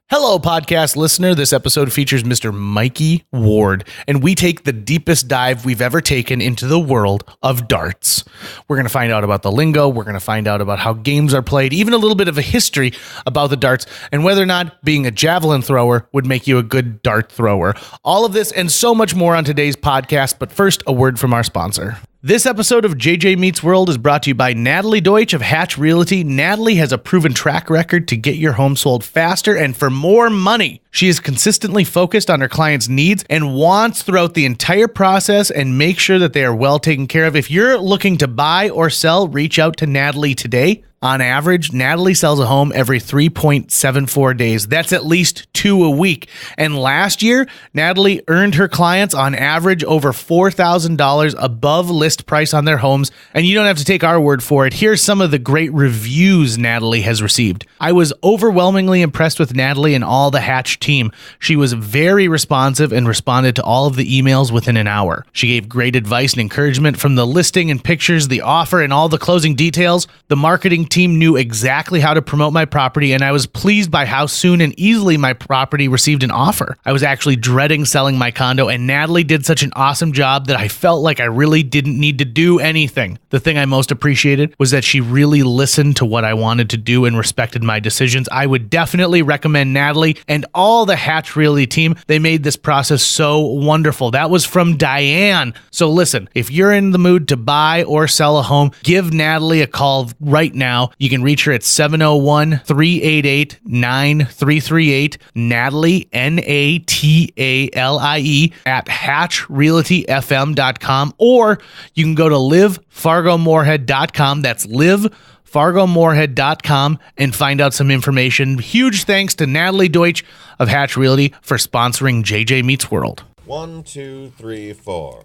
Hello, podcast listener. This episode features Mr. Mikey Ward, and we take the deepest dive we've ever taken into the world of darts. We're going to find out about the lingo. We're going to find out about how games are played, even a little bit of a history about the darts, and whether or not being a javelin thrower would make you a good dart thrower. All of this and so much more on today's podcast, but first, a word from our sponsor. This episode of JJ Meets World is brought to you by Natalie Deutsch of Hatch Realty. Natalie has a proven track record to get your home sold faster and for more money. She is consistently focused on her clients' needs and wants throughout the entire process and make sure that they are well taken care of. If you're looking to buy or sell, reach out to Natalie today. On average, Natalie sells a home every 3.74 days. That's at least 2 a week. And last year, Natalie earned her clients on average over $4,000 above list price on their homes. And you don't have to take our word for it. Here's some of the great reviews Natalie has received. I was overwhelmingly impressed with Natalie and all the Hatch team. She was very responsive and responded to all of the emails within an hour. She gave great advice and encouragement from the listing and pictures, the offer, and all the closing details. The marketing team knew exactly how to promote my property, and I was pleased by how soon and easily my property received an offer. I was actually dreading selling my condo, and Natalie did such an awesome job that I felt like I really didn't need to do anything. The thing I most appreciated was that she really listened to what I wanted to do and respected my decisions. I would definitely recommend Natalie and all the Hatch Realty team. They made this process so wonderful. That was from Diane. So listen, if you're in the mood to buy or sell a home, give Natalie a call right now. You can reach her at 701-388-9338. Natalie, Natalie, at hatchrealtyfm.com, or you can go to livefargomorehead.com. That's livefargomorehead.com and find out some information. Huge thanks to Natalie Deutsch of Hatch Realty for sponsoring JJ Meets World. 1, 2, 3, 4.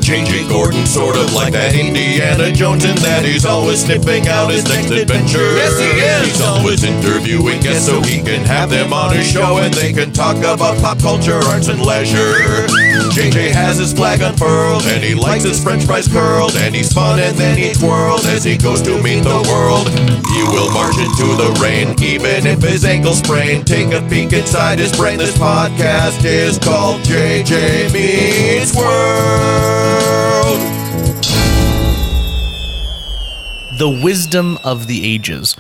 J.J. Gordon, sort of like that Indiana Jones, in that he's always sniffing out his next adventure. Yes, he is. He's always interviewing guests so he can have them on his show and they can talk about pop culture, arts, and leisure. J.J. has his flag unfurled and he likes his french fries curled, and he's fun and then he twirled as he goes to meet the world. He will march into the rain even if his ankle's sprained. Take a peek inside his brain. This podcast is called JJ Meets World. The wisdom of the ages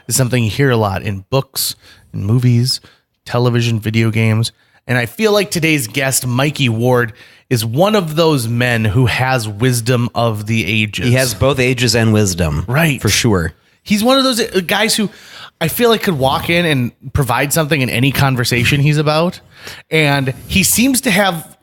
is something you hear a lot in books, in movies, television, video games. And I feel like today's guest, Mikey Ward, is one of those men who has wisdom of the ages. He has both ages and wisdom. Right. For sure. He's one of those guys who I feel like could walk in and provide something in any conversation he's about. And he seems to have...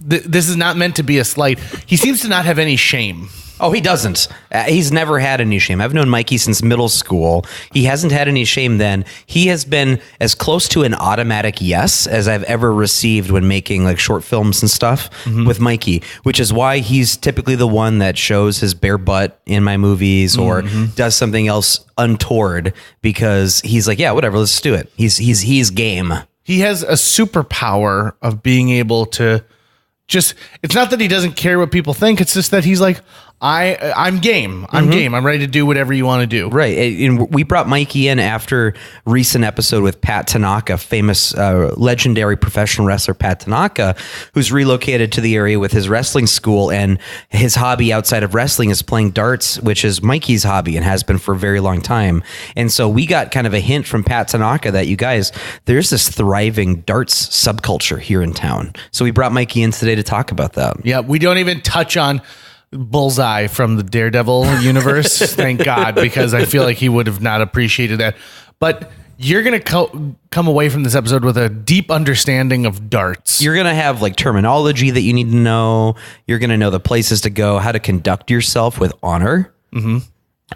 This is not meant to be a slight. He seems to not have any shame. Oh, he doesn't. He's never had any shame. I've known Mikey since middle school. He hasn't had any shame then. He has been as close to an automatic yes as I've ever received when making like short films and stuff with Mikey, which is why he's typically the one that shows his bare butt in my movies or does something else untoward, because he's like, yeah, whatever, let's do it. He's game. He has a superpower of being able to just, it's not that he doesn't care what people think. It's just that he's like, I'm game. I'm game. I'm ready to do whatever you want to do. Right. And we brought Mikey in after recent episode with Pat Tanaka, famous legendary professional wrestler Pat Tanaka, who's relocated to the area with his wrestling school, and his hobby outside of wrestling is playing darts, which is Mikey's hobby and has been for a very long time. And so we got kind of a hint from Pat Tanaka that, you guys, there's this thriving darts subculture here in town. So we brought Mikey in today to talk about that. Yeah, we don't even touch on Bullseye from the Daredevil universe, thank God, because I feel like he would have not appreciated that. But you're going to come away from this episode with a deep understanding of darts. You're going to have like terminology that you need to know. You're going to know the places to go, how to conduct yourself with honor.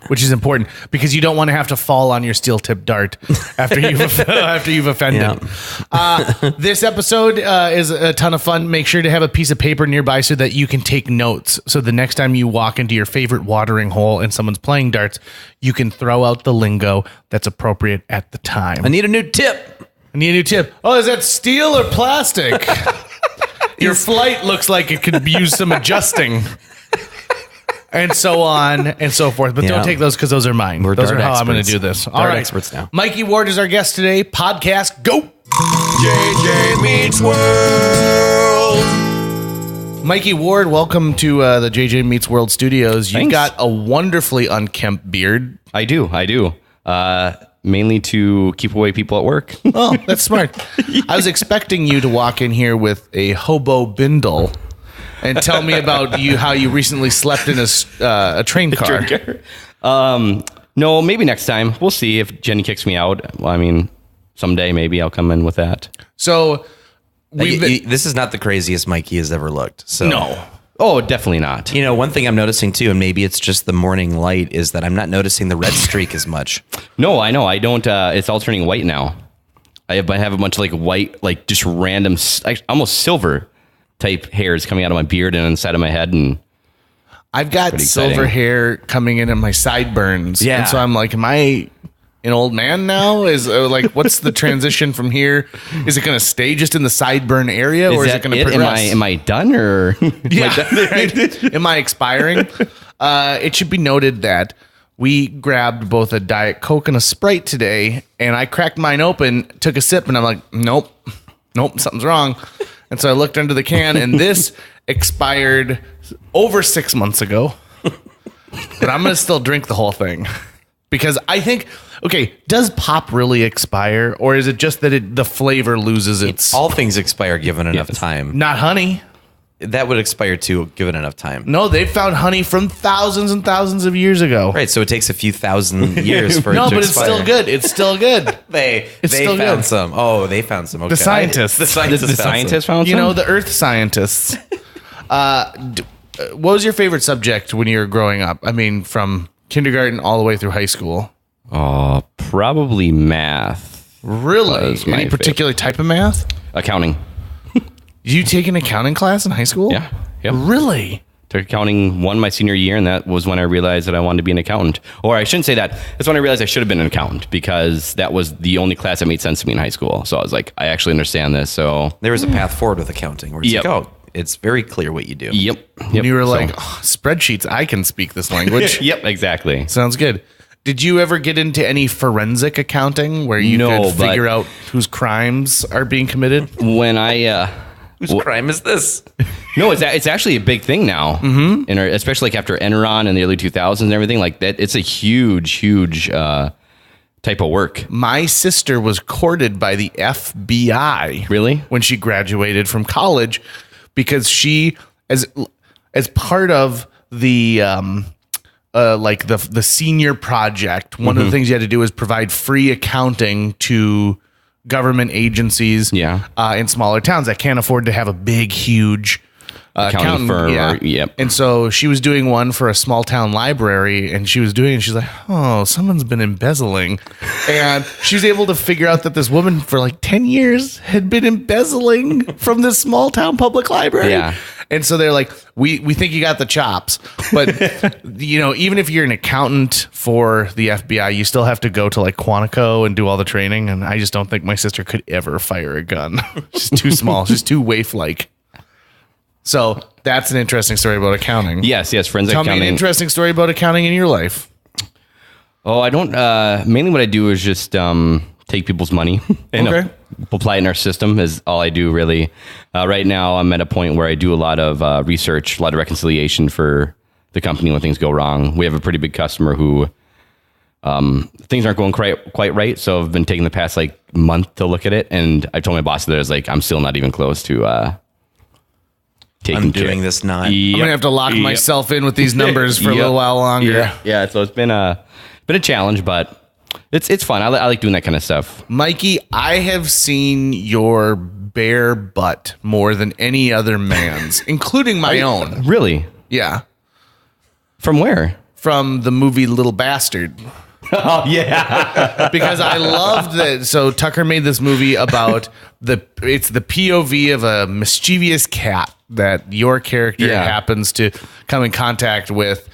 Which is important because you don't want to have to fall on your steel tip dart after you've offended. Yeah. This episode is a ton of fun. Make sure to have a piece of paper nearby so that you can take notes. So the next time you walk into your favorite watering hole and someone's playing darts, you can throw out the lingo that's appropriate at the time. I need a new tip. Oh, is that steel or plastic? Your flight looks like it could use some adjusting. and so on and so forth. But Yeah. don't take those because those are mine. We're Those are dart how I'm going to experts. do this. All Dart right. experts now. Mikey Ward is our guest today. Podcast, go. JJ Meets World. Mikey Ward, welcome to the JJ Meets World Studios. You've Thanks. got a wonderfully unkempt beard. I do. Mainly to keep away people at work. Oh, that's smart. I was expecting you to walk in here with a hobo bindle and tell me about how you recently slept in a train car. No, maybe next time. We'll see if Jenny kicks me out. Well, I mean, someday maybe I'll come in with that. So This is not the craziest Mikey has ever looked. So no. Oh, definitely not. You know, one thing I'm noticing too, and maybe it's just the morning light, is that I'm not noticing the red streak as much. No, I know. I don't. It's all turning white now. I have a bunch of like white, like just random, almost silver type hairs coming out of my beard and inside of my head. And I've got Pretty silver exciting. hair coming in my sideburns. Yeah. And so I'm like, am I an old man now? Is like, what's the transition from here? Is it going to stay just in the sideburn area, or is it going to progress? Am I done or? Yeah. Am I expiring? It should be noted that we grabbed both a Diet Coke and a Sprite today, and I cracked mine open, took a sip, and I'm like, nope, something's wrong. And so I looked under the can, and this expired over 6 months ago. But I'm going to still drink the whole thing because I think, okay, does pop really expire, or is it just that the flavor loses its... All things expire given enough time. Not honey. That would expire too, given enough time. No, they found honey from thousands and thousands of years ago. Right, so it takes a few thousand years for No, it to but it's expire. still good. It's still good. They still found good. some. Oh, they found some. Okay. The scientists. The scientists. The scientists found You some? know, the earth scientists. What was your favorite subject when you were growing up? I mean, from kindergarten all the way through high school. Oh, probably math, Really? Was my Any particular type of math? accounting. Did you take an accounting class in high school? Yeah. Yep. Really? Took accounting my senior year, and that was when I realized that I wanted to be an accountant. Or I shouldn't say that. That's when I realized I should have been an accountant, because that was the only class that made sense to me in high school. So I was like, I actually understand this. So There was a path forward with accounting where it's Yep. like, oh, it's very clear what you do. yep. And you were So- like, oh, spreadsheets, I can speak this language. yep, exactly. Sounds good. Did you ever get into any forensic accounting where you No, could figure out whose crimes are being committed? When I Whose crime is this? no, it's actually a big thing now, in especially like after Enron in the early 2000s and everything like that. It's a huge type of work. My sister was courted by the FBI. Really? When she graduated from college, because she, as part of the like the senior project, one of the things you had to do was provide free accounting to government agencies Yeah. In smaller towns that can't afford to have a big, huge Accounting firm or- yep. And so she was doing one for a small town library, and she's like, oh, someone's been embezzling. And she was able to figure out that this woman for like 10 years had been embezzling from this small town public library. Yeah. And so they're like, we think you got the chops. But, you know, even if you're an accountant for the FBI, you still have to go to like Quantico and do all the training. And I just don't think my sister could ever fire a gun. She's too small. She's too waif-like. So that's an interesting story about accounting. Yes, forensic Tell me accounting. an interesting story about accounting in your life. Oh, I don't. Mainly what I do is just take people's money and Okay. apply it in our system is all I do, really. Right now, I'm at a point where I do a lot of research, a lot of reconciliation for the company when things go wrong. We have a pretty big customer who things aren't going quite right, so I've been taking the past like month to look at it, and I told my boss that I was like, I'm still not even close to taking I'm care. doing this not. I'm gonna have to lock myself in with these numbers for a little while longer. Yeah. So it's been a challenge, but it's fun. I like doing that kind of stuff. Mikey, I have seen your bare butt more than any other man's, including my own. Really? Yeah. From where? From the movie Little Bastard. Oh yeah. Because I loved that. So Tucker made this movie about it's the POV of a mischievous cat that your character happens to come in contact with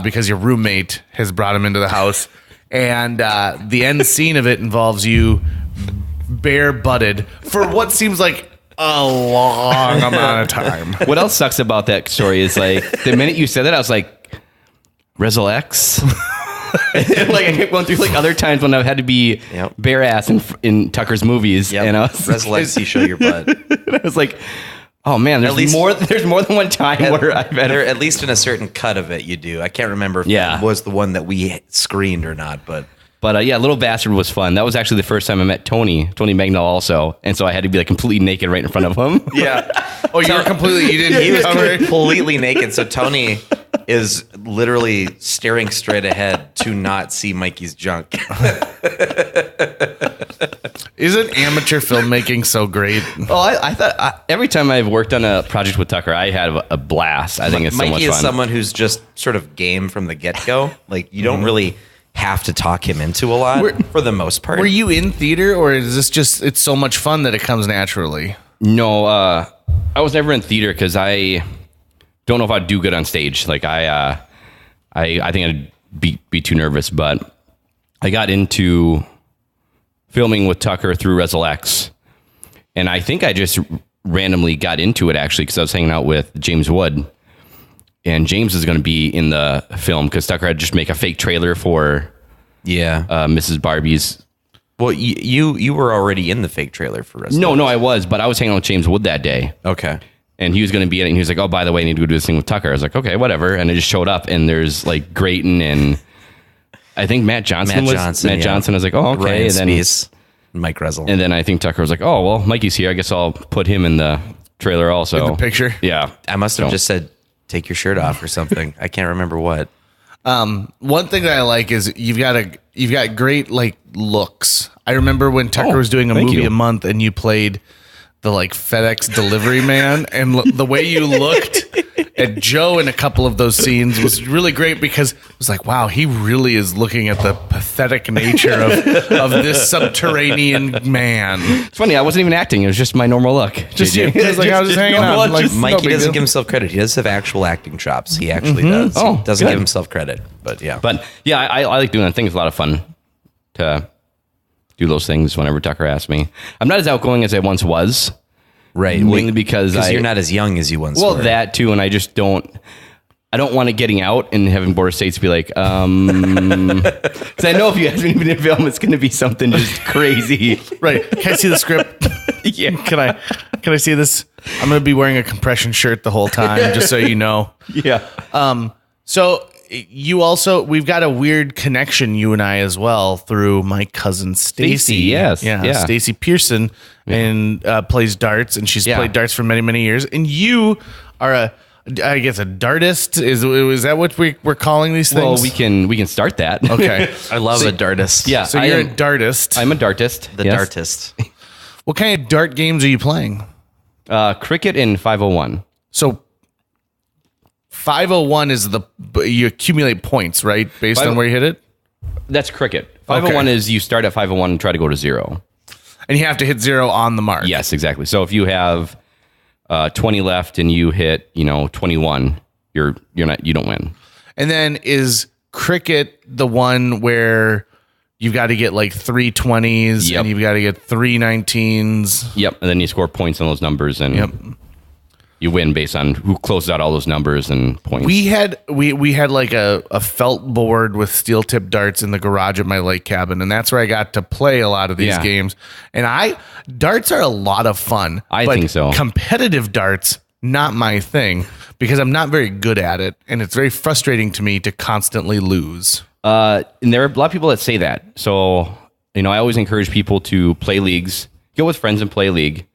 because your roommate has brought him into the house. And the end scene of it involves you bare-butted for what seems like a long amount of time. What else sucks about that story is like the minute you said that, I was like, Resel X. Like I kept going through like other times when I had to be bare ass in Tucker's movies. And I was Resel X, you show your butt. I was like, oh man, there's more than one time where I've had at least in a certain cut of it you do. I can't remember if it was the one that we screened or not, but yeah, Little Bastard was fun. That was actually the first time I met Tony Magnol also, and so I had to be like completely naked right in front of him. Yeah. Oh, you were completely. You didn't. He was completely naked. So Tony is literally staring straight ahead to not see Mikey's junk. Isn't amateur filmmaking so great? Oh, I thought every time I've worked on a project with Tucker, I had a blast. I think it's so much fun. Mikey is someone who's just sort of game from the get-go. Like you don't really have to talk him into a lot for the most part. Were you in theater, or is this just it's so much fun that it comes naturally? No, I was never in theater because I don't know if I'd do good on stage. Like I think I'd be too nervous. But I got into filming with Tucker through Resel X, and I think I just randomly got into it actually because I was hanging out with James Wood. And James is going to be in the film because Tucker had just make a fake trailer for Mrs. Barbie's. Well, you were already in the fake trailer for Resel X. No, I was, but I was hanging out with James Wood that day. Okay. And he was going to be in it, and he was like, oh, by the way, I need to go do this thing with Tucker. I was like, okay, whatever. And I just showed up, and there's like Grayton and I think Matt Johnson was. I was like, oh, okay. Ryan and then Spees, Mike Resel. And then I think Tucker was like, oh, well, Mikey's here. I guess I'll put him in the trailer also. In the picture? Yeah. I must have just said, take your shirt off or something. I can't remember what. One thing that I like is you've got great like looks. I remember when Tucker was doing a movie a month and you played the like FedEx delivery man, and the way you looked at Joe in a couple of those scenes was really great because it was like, wow, he really is looking at the pathetic nature of this subterranean man. It's funny, I wasn't even acting. It was just my normal look. Just you. Like I was just hanging out. Like, Mikey doesn't give himself credit. He does have actual acting chops. He actually does. Oh, he doesn't give himself credit. But yeah. I like doing that. I think it's a lot of fun to do those things whenever Tucker asks me. I'm not as outgoing as I once was. Right. Mainly because you're not as young as you once were. Well, that too, and I just don't want it getting out and having Border States be like, because I know if you ask me to be in film, it's going to be something just crazy. Right. Can I see the script? Yeah. Can I see this? I'm going to be wearing a compression shirt the whole time, just so you know. Yeah. So you also, we've got a weird connection, you and I as well, through my cousin Stacy. Yes. Yeah. Stacy Pearson and plays darts, and she's played darts for many, many years. And you are I guess a Dartist. Is that what we're calling these things? Well, we can start that. Okay. I love a Dartist. Yeah. So you're a Dartist. I'm a Dartist. The Dartist. What kind of dart games are you playing? Cricket and 501. So 501 is you accumulate points, right? Based on where you hit it? That's cricket. 501 is you start at 501 and try to go to 0. And you have to hit 0 on the mark. Yes, exactly. So if you have 20 left and you hit, 21, you don't win. And then is cricket the one where you've got to get like 3 20s and you've got to get 3 19s? Yep. And then you score points on those numbers and you win based on who closes out all those numbers and points. We had like a felt board with steel tip darts in the garage at my lake cabin, and that's where I got to play a lot of these games. And darts are a lot of fun. I think so. Competitive darts, not my thing, because I'm not very good at it, and it's very frustrating to me to constantly lose. And there are a lot of people that say that. So, I always encourage people to play leagues, go with friends and play a league.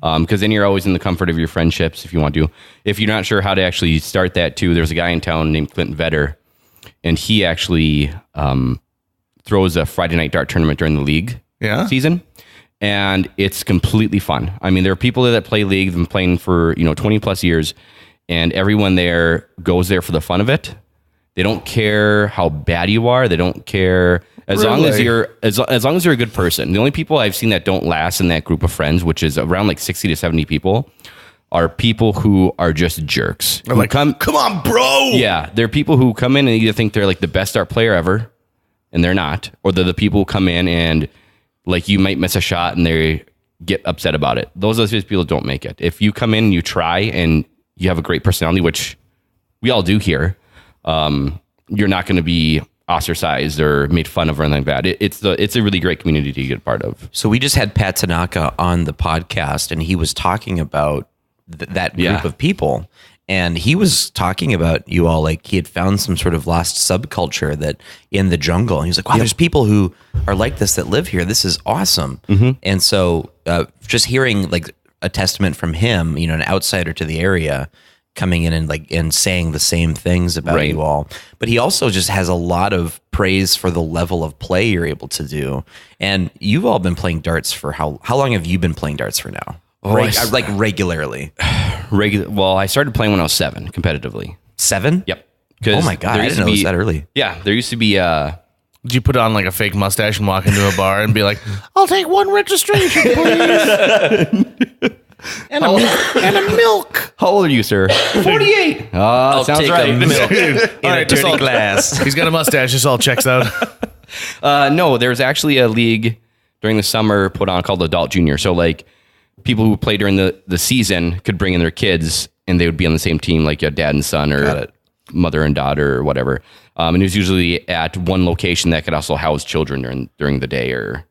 Because then you're always in the comfort of your friendships if you want to. If you're not sure how to actually start that too, there's a guy in town named Clinton Vetter, and he actually throws a Friday night dart tournament during the league season, and it's completely fun. I mean, there are people that play league, they've been playing for 20 plus years, and everyone there goes there for the fun of it. They don't care how bad you are. They don't care as long as you're a good person. The only people I've seen that don't last in that group of friends, which is around like 60 to 70 people, are people who are just jerks. They're like, come on, bro. Yeah, they're people who come in and either think they're like the best art player ever, and they're not, or they're the people who come in and like you might miss a shot and they get upset about it. Those are the people that don't make it. If you come in and you try and you have a great personality, which we all do here, you're not going to be ostracized or made fun of or anything like that. It's a really great community to get a part of. So we just had Pat Tanaka on the podcast, and he was talking about that group of people. And he was talking about you all, like he had found some sort of lost subculture that in the jungle. And he was like, wow, there's people who are like this that live here. This is awesome. And so just hearing like a testament from him, an outsider to the area, coming in and saying the same things about you all. But he also just has a lot of praise for the level of play you're able to do. And you've all been playing darts for how long have you been playing darts for now? Like regularly? Well, I started playing when I was 7 competitively. 7? Yep. Oh my God, I didn't know it was that early. Yeah, there used to be... Did you put on like a fake mustache and walk into a bar and be like, I'll take 1 registration, please? And a milk. How old are you, sir? 48. I'll sounds take right. a milk in a dirty glass. He's got a mustache. This all checks out. No, there's actually a league during the summer put on called Adult Junior. So like people who play during the season could bring in their kids and they would be on the same team, like a dad and son or mother and daughter or whatever. And it was usually at one location that could also house children during the day or...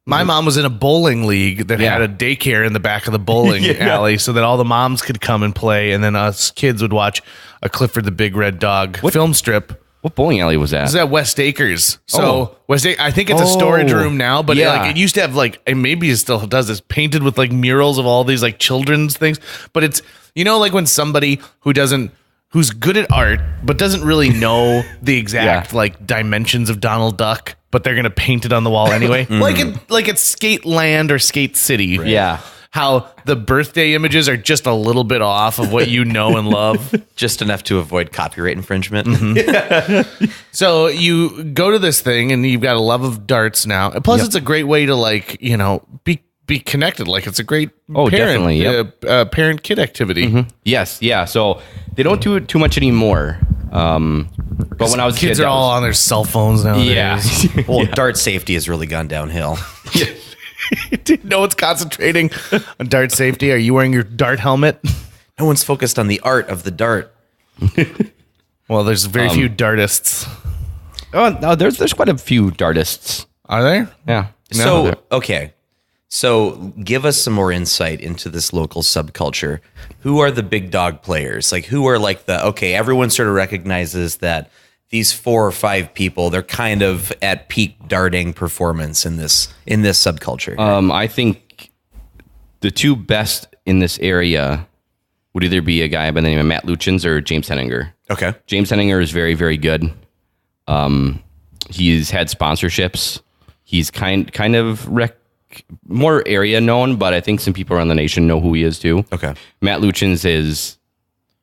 My mom was in a bowling league that had a daycare in the back of the bowling alley so that all the moms could come and play. And then us kids would watch a Clifford the Big Red Dog film strip. What bowling alley was that? This is at West Acres. So West Acres, I think it's a storage room now, but it used to have and maybe it still does this, painted with like murals of all these like children's things. But it's, like when somebody who's good at art, but doesn't really know the exact like dimensions of Donald Duck, but they're going to paint it on the wall anyway. Like it's Skate Land or Skate City. Right. Yeah. How the birthday images are just a little bit off of what you know and love. Just enough to avoid copyright infringement. So you go to this thing and you've got a love of darts now. And plus it's a great way to be connected. Like it's a great parent kid activity. Yes. Yeah. So they don't do it too much anymore. But when I was a kid, kids are all on their cell phones nowadays. Yeah. Well, dart safety has really gone downhill. No one's concentrating on dart safety. Are you wearing your dart helmet? No one's focused on the art of the dart. Well, there's very few dartists. Oh, no, there's quite a few dartists. Are there? Yeah. So give us some more insight into this local subculture. Who are the big dog players? Like who are like everyone sort of recognizes that these 4 or 5 people, they're kind of at peak darting performance in this subculture. I think the 2 best in this area would either be a guy by the name of Matt Luchins or James Henninger. Okay. James Henninger is very, very good. He's had sponsorships. He's kind of more area known, but I think some people around the nation know who he is too. Okay. Matt Luchins is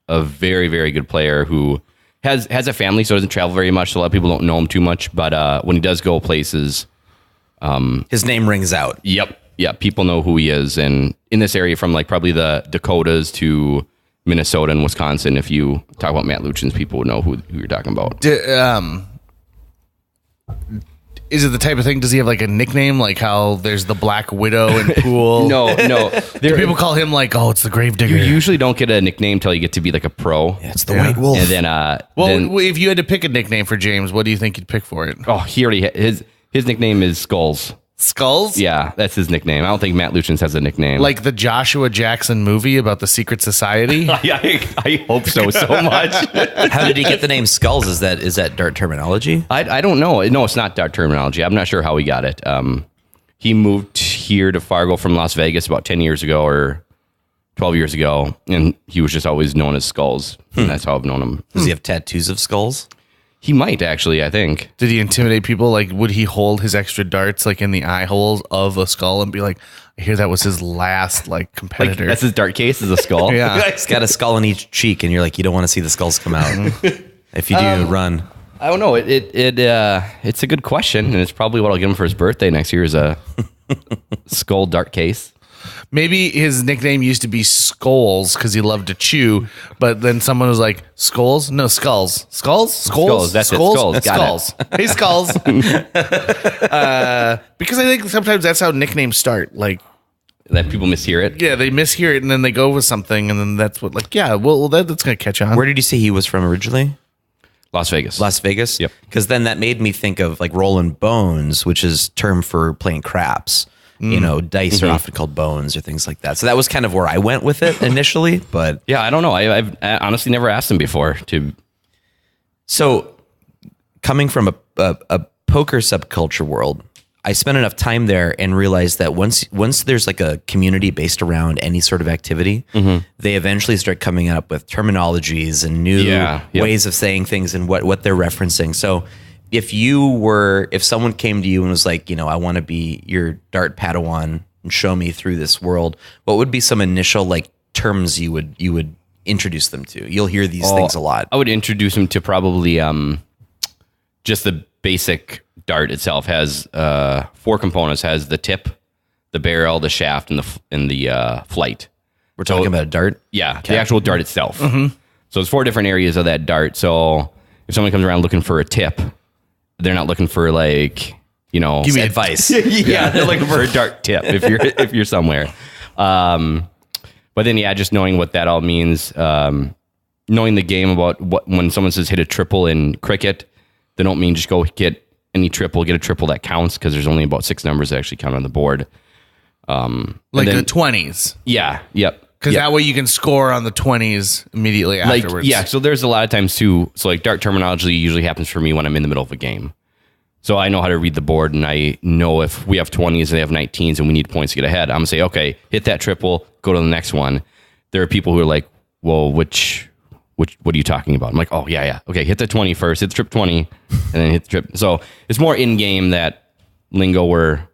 a very, very good player who has a family, so doesn't travel very much. So a lot of people don't know him too much, but when he does go places, his name rings out. Yep. Yeah. People know who he is. And in this area from like probably the Dakotas to Minnesota and Wisconsin, if you talk about Matt Luchins, people would know who you're talking about. Is it the type of thing? Does he have like a nickname, like how there's the Black Widow in pool? No. Do people call him like, it's the Gravedigger? You usually don't get a nickname till you get to be like a pro. Yeah, it's the White Wolf. And then, if you had to pick a nickname for James, what do you think you'd pick for it? He already his nickname is Skulls. Skulls? Yeah, that's his nickname. I don't think Matt Luchins has a nickname. Like the Joshua Jackson movie about the secret society? I hope so much. How did he get the name Skulls? Is that dart terminology? I don't know. No, it's not dart terminology. I'm not sure how he got it. He moved here to Fargo from Las Vegas about 10 years ago or 12 years ago, and he was just always known as Skulls. And that's how I've known him. Does he have tattoos of skulls? He might actually, I think. Did he intimidate people? Like, would he hold his extra darts like in the eye holes of a skull and be like, I hear that was his last like competitor. Like, that's his dart case is a skull. Yeah. He's got a skull in each cheek, and you're like, you don't want to see the skulls come out. If you do, run. I don't know. It's a good question, and it's probably what I'll give him for his birthday next year is a skull dart case. Maybe his nickname used to be Skulls because he loved to chew, but then someone was like, Skulls? No, Skulls. Skulls? Skulls? That's Skulls? it. Skulls. Skulls. Hey, Skulls. Because I think sometimes that's how nicknames start. Like, that people mishear it. yeah, they mishear it and then they go with something, and then that's what, like, that's going to catch on. Where did you say he was from originally? Las Vegas. Las Vegas? Yep. Because then that made me think of like rolling bones, which is term for playing craps. You know, dice are often called bones or things like that. So that was kind of where I went with it initially. But Yeah, I don't know. I've honestly never asked them before to. so coming from a poker subculture world, I spent enough time there and realized that once there's like a community based around any sort of activity, they eventually start coming up with terminologies and new ways of saying things and what they're referencing. So if someone came to you and was like, I want to be your Dart Padawan and show me through this world, what would be some initial like terms you would introduce them to? You'll hear these things a lot. I would introduce them to probably just the basic dart itself. Has 4 components: has the tip, the barrel, the shaft, and the flight. We're talking about a dart? Yeah, the actual dart itself. So it's 4 different areas of that dart. So if someone comes around looking for a tip, they're not looking for like, Give me advice. yeah, they're looking for a dart tip if you're somewhere. But then just knowing what that all means, knowing the game about when someone says hit a triple in cricket, they don't mean just go get any triple, get a triple that counts, because there's only about 6 numbers that actually count on the board. Like the 20s. Yeah. Yep. Because that way you can score on the 20s immediately afterwards. So there's a lot of times too. So like dart terminology usually happens for me when I'm in the middle of a game. So I know how to read the board, and I know if we have 20s and they have 19s and we need points to get ahead, I'm gonna say, okay, hit that triple, go to the next one. There are people who are like, well, what are you talking about? I'm like, oh yeah. Okay, hit the 20 first, hit the trip 20, and then hit the trip. So it's more in game, that lingo where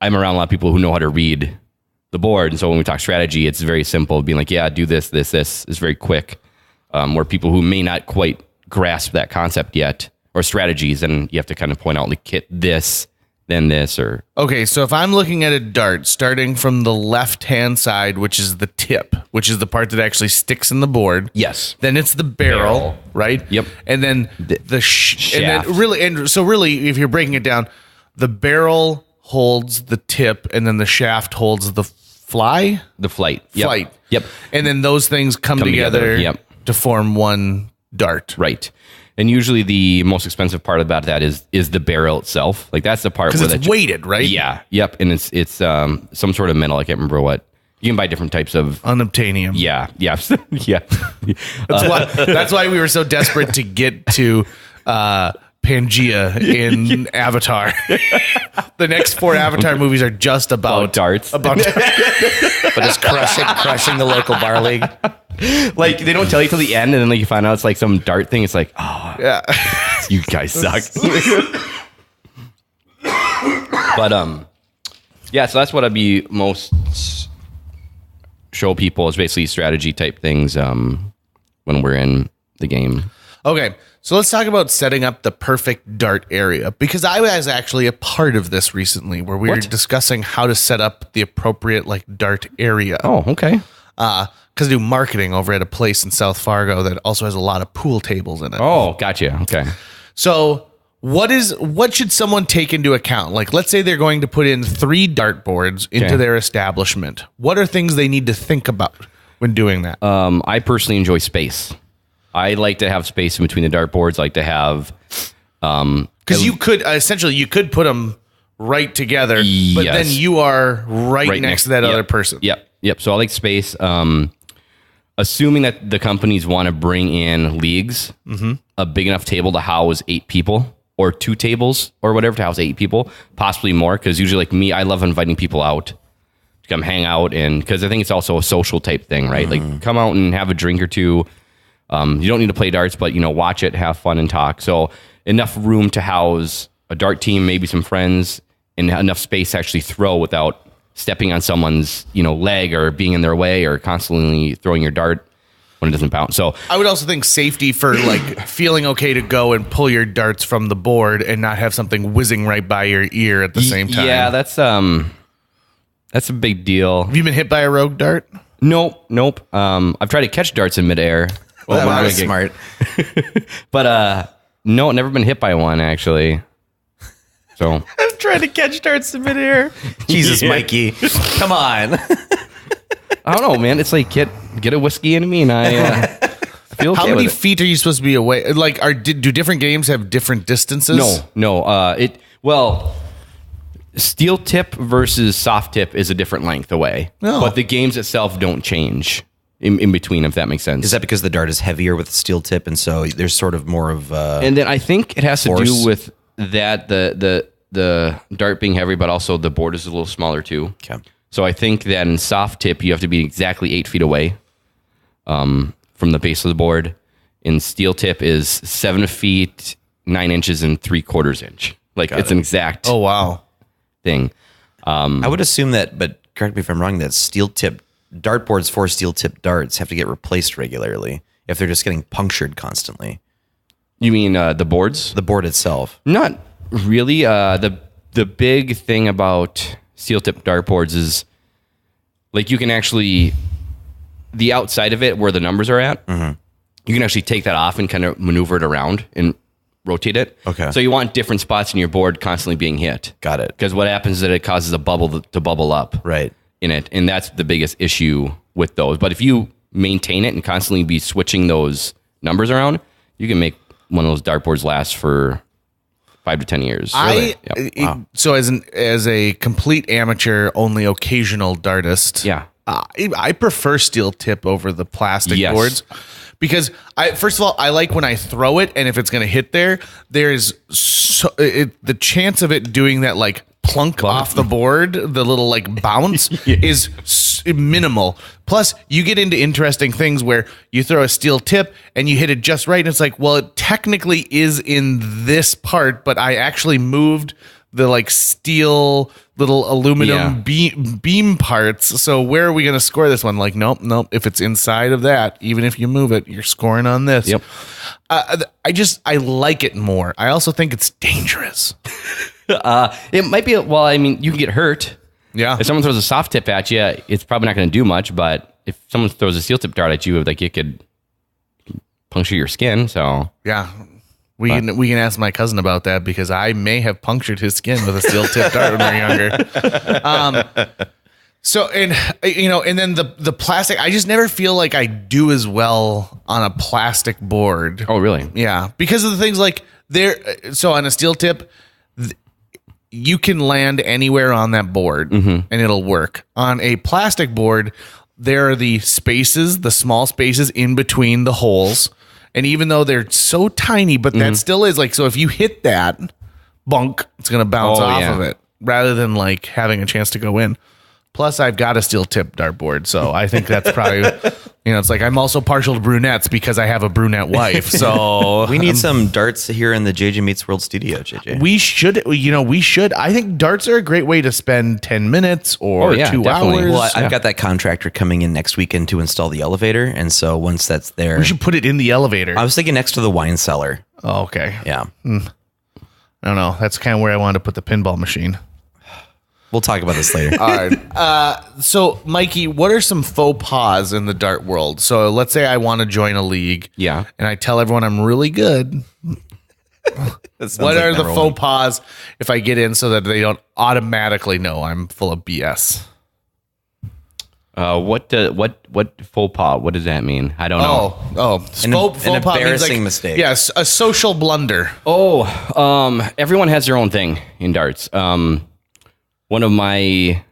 I'm around a lot of people who know how to read the board. And so when we talk strategy, it's very simple, being like, yeah, do this is very quick. Where people who may not quite grasp that concept yet, or strategies, and you have to kind of point out like hit this, then this, or. Okay, so if I'm looking at a dart starting from the left-hand side, which is the tip, which is the part that actually sticks in the board. Yes. Then it's the barrel, right? Yep. And then the shaft. And then really, if you're breaking it down, the barrel holds the tip, and then the shaft holds the the flight. Yep. Flight. Yep. And then those things come together Yep. to form one dart. Right. And usually the most expensive part about that is the barrel itself. Like that's the part Because where it's weighted, right? Yeah. Yep. And it's some sort of metal. I can't remember what. You can buy different types of. Unobtainium. Yeah. Yeah. Yeah. That's why we were so desperate to get to Pangea in Avatar. The next 4 Avatar movies are just about darts. But just crushing the local bar league. Like they don't tell you till the end, and then like you find out it's like some dart thing. It's like, oh yeah, you guys suck. But yeah. So that's what I'd be most show people is basically strategy type things when we're in the game. Okay, so let's talk about setting up the perfect dart area, because I was actually a part of this recently where we were discussing how to set up the appropriate like dart area. Oh, okay. Because I do marketing over at a place in South Fargo that also has a lot of pool tables in it. Oh, gotcha. Okay. So what should someone take into account? Like, let's say they're going to put in 3 dartboards into their establishment. What are things they need to think about when doing that? I personally enjoy space. I like to have space in between the dartboards. I like to have, because you could essentially put them right together, but then you are right next to that other person. Yep. So I like space. Assuming that the companies want to bring in leagues, a big enough table to house 8 people, or 2 tables or whatever to house 8 people, possibly more. Because usually, like me, I love inviting people out to come hang out, and because I think it's also a social type thing, right? Like come out and have a drink or two. You don't need to play darts, but watch it, have fun, and talk. So enough room to house a dart team, maybe some friends, and enough space to actually throw without stepping on someone's leg or being in their way or constantly throwing your dart when it doesn't bounce. So I would also think safety for like feeling okay to go and pull your darts from the board and not have something whizzing right by your ear at the same time. Yeah, that's a big deal. Have you been hit by a rogue dart? Nope. I've tried to catch darts in midair. Well, that was smart. But no, never been hit by one actually. So I'm trying to catch darts in midair. Jesus, Mikey, come on. I don't know, man. It's like get a whiskey into me, and I feel okay How many with it. feet are you supposed to be away? Like, do different games have different distances? No. Steel tip versus soft tip is a different length away, but the games itself don't change in between, if that makes sense. Is that because the dart is heavier with the steel tip, and so there's sort of more of and then I think it has to force? do with that the dart being heavy, but also the board is a little smaller too. Okay. So I think that in soft tip you have to be exactly 8 feet away from the base of the board. In steel tip is 7 feet 9 inches and 3/4 inch. Like it's an exact Oh, wow. thing. I would assume that, but correct me if I'm wrong, that steel tip dartboards for steel tip darts have to get replaced regularly if they're just getting punctured constantly. You mean the boards? The board itself. Not really. The big thing about steel tip dartboards is like you can actually the outside of it where the numbers are at. Mm-hmm. You can actually take that off and kind of maneuver it around and rotate it. Okay. So you want different spots in your board constantly being hit. Got it. Because what happens is that it causes a bubble to bubble up. Right. In it, and that's the biggest issue with those. But if you maintain it and constantly be switching those numbers around, you can make one of those dartboards last for 5 to 10 years. Yep. So as a complete amateur, only occasional dartist, Yeah. I prefer steel tip over the plastic Yes. boards because first of all, I like when I throw it and if it's going to hit there's the chance of it doing that like plunk off the board, the little like bounce is minimal. Plus you get into interesting things where you throw a steel tip and you hit it just right. And it's like, well, it technically is in this part, but I actually moved the like steel little aluminum beam parts. So where are we going to score this one? Like, nope. If it's inside of that, even if you move it, you're scoring on this. Yep. I like it more. I also think it's dangerous. It might be, well, I mean, you can get hurt. Yeah. If someone throws a soft tip at you, it's probably not going to do much, but if someone throws a steel tip dart at you, like it could puncture your skin. So Yeah. We can ask my cousin about that because I may have punctured his skin with a steel tip dart when we were younger. And then the plastic, I just never feel like I do as well on a plastic board. Oh, really? Yeah, because of the things like so on a steel tip, you can land anywhere on that board and it'll work. On a plastic board, there are the spaces, the small spaces in between the holes. And even though they're so tiny, but that still is like, so if you hit that bunk, it's going to bounce off of it rather than like having a chance to go in. Plus, I've got a steel tip dartboard, so I think that's probably, it's like I'm also partial to brunettes because I have a brunette wife. So We need some darts here in the JJ Meets World studio, JJ. we should. I think darts are a great way to spend 10 minutes or 2 definitely. hours. Well, I've got that contractor coming in next weekend to install the elevator, and so once that's there, We should put it in the elevator. I was thinking next to the wine cellar. Oh, okay. Yeah, I don't know. That's kind of where I wanted to put the pinball machine. we'll talk about this later. All right. So, Mikey, what are some faux pas in the dart world? So, let's say I want to join a league. Yeah. And I tell everyone I'm really good. What are the faux pas if I get in so that they don't automatically know I'm full of BS? What faux pas? What does that mean? I don't know. Faux pas means embarrassing mistake. Yes, a social blunder. Everyone has their own thing in darts. One of my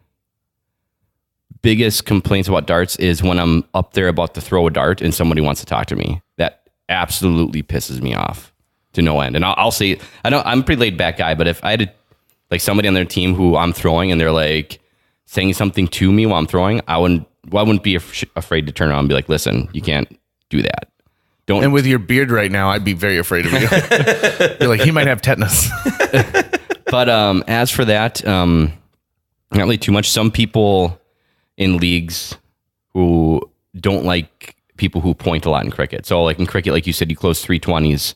biggest complaints about darts is when I'm up there about to throw a dart and somebody wants to talk to me. That absolutely pisses me off to no end. And I'll say, I'm a pretty laid back guy, but if I had like somebody on their team who I'm throwing and they're like saying something to me while I'm throwing, I wouldn't be afraid to turn around and be like, listen, you can't do that. Don't. And with your beard right now, I'd be very afraid of you. You're like, he might have tetanus. But as for that, not really too much. Some people in leagues who don't like people who point a lot in cricket. So like in cricket, like you said, you close 320s.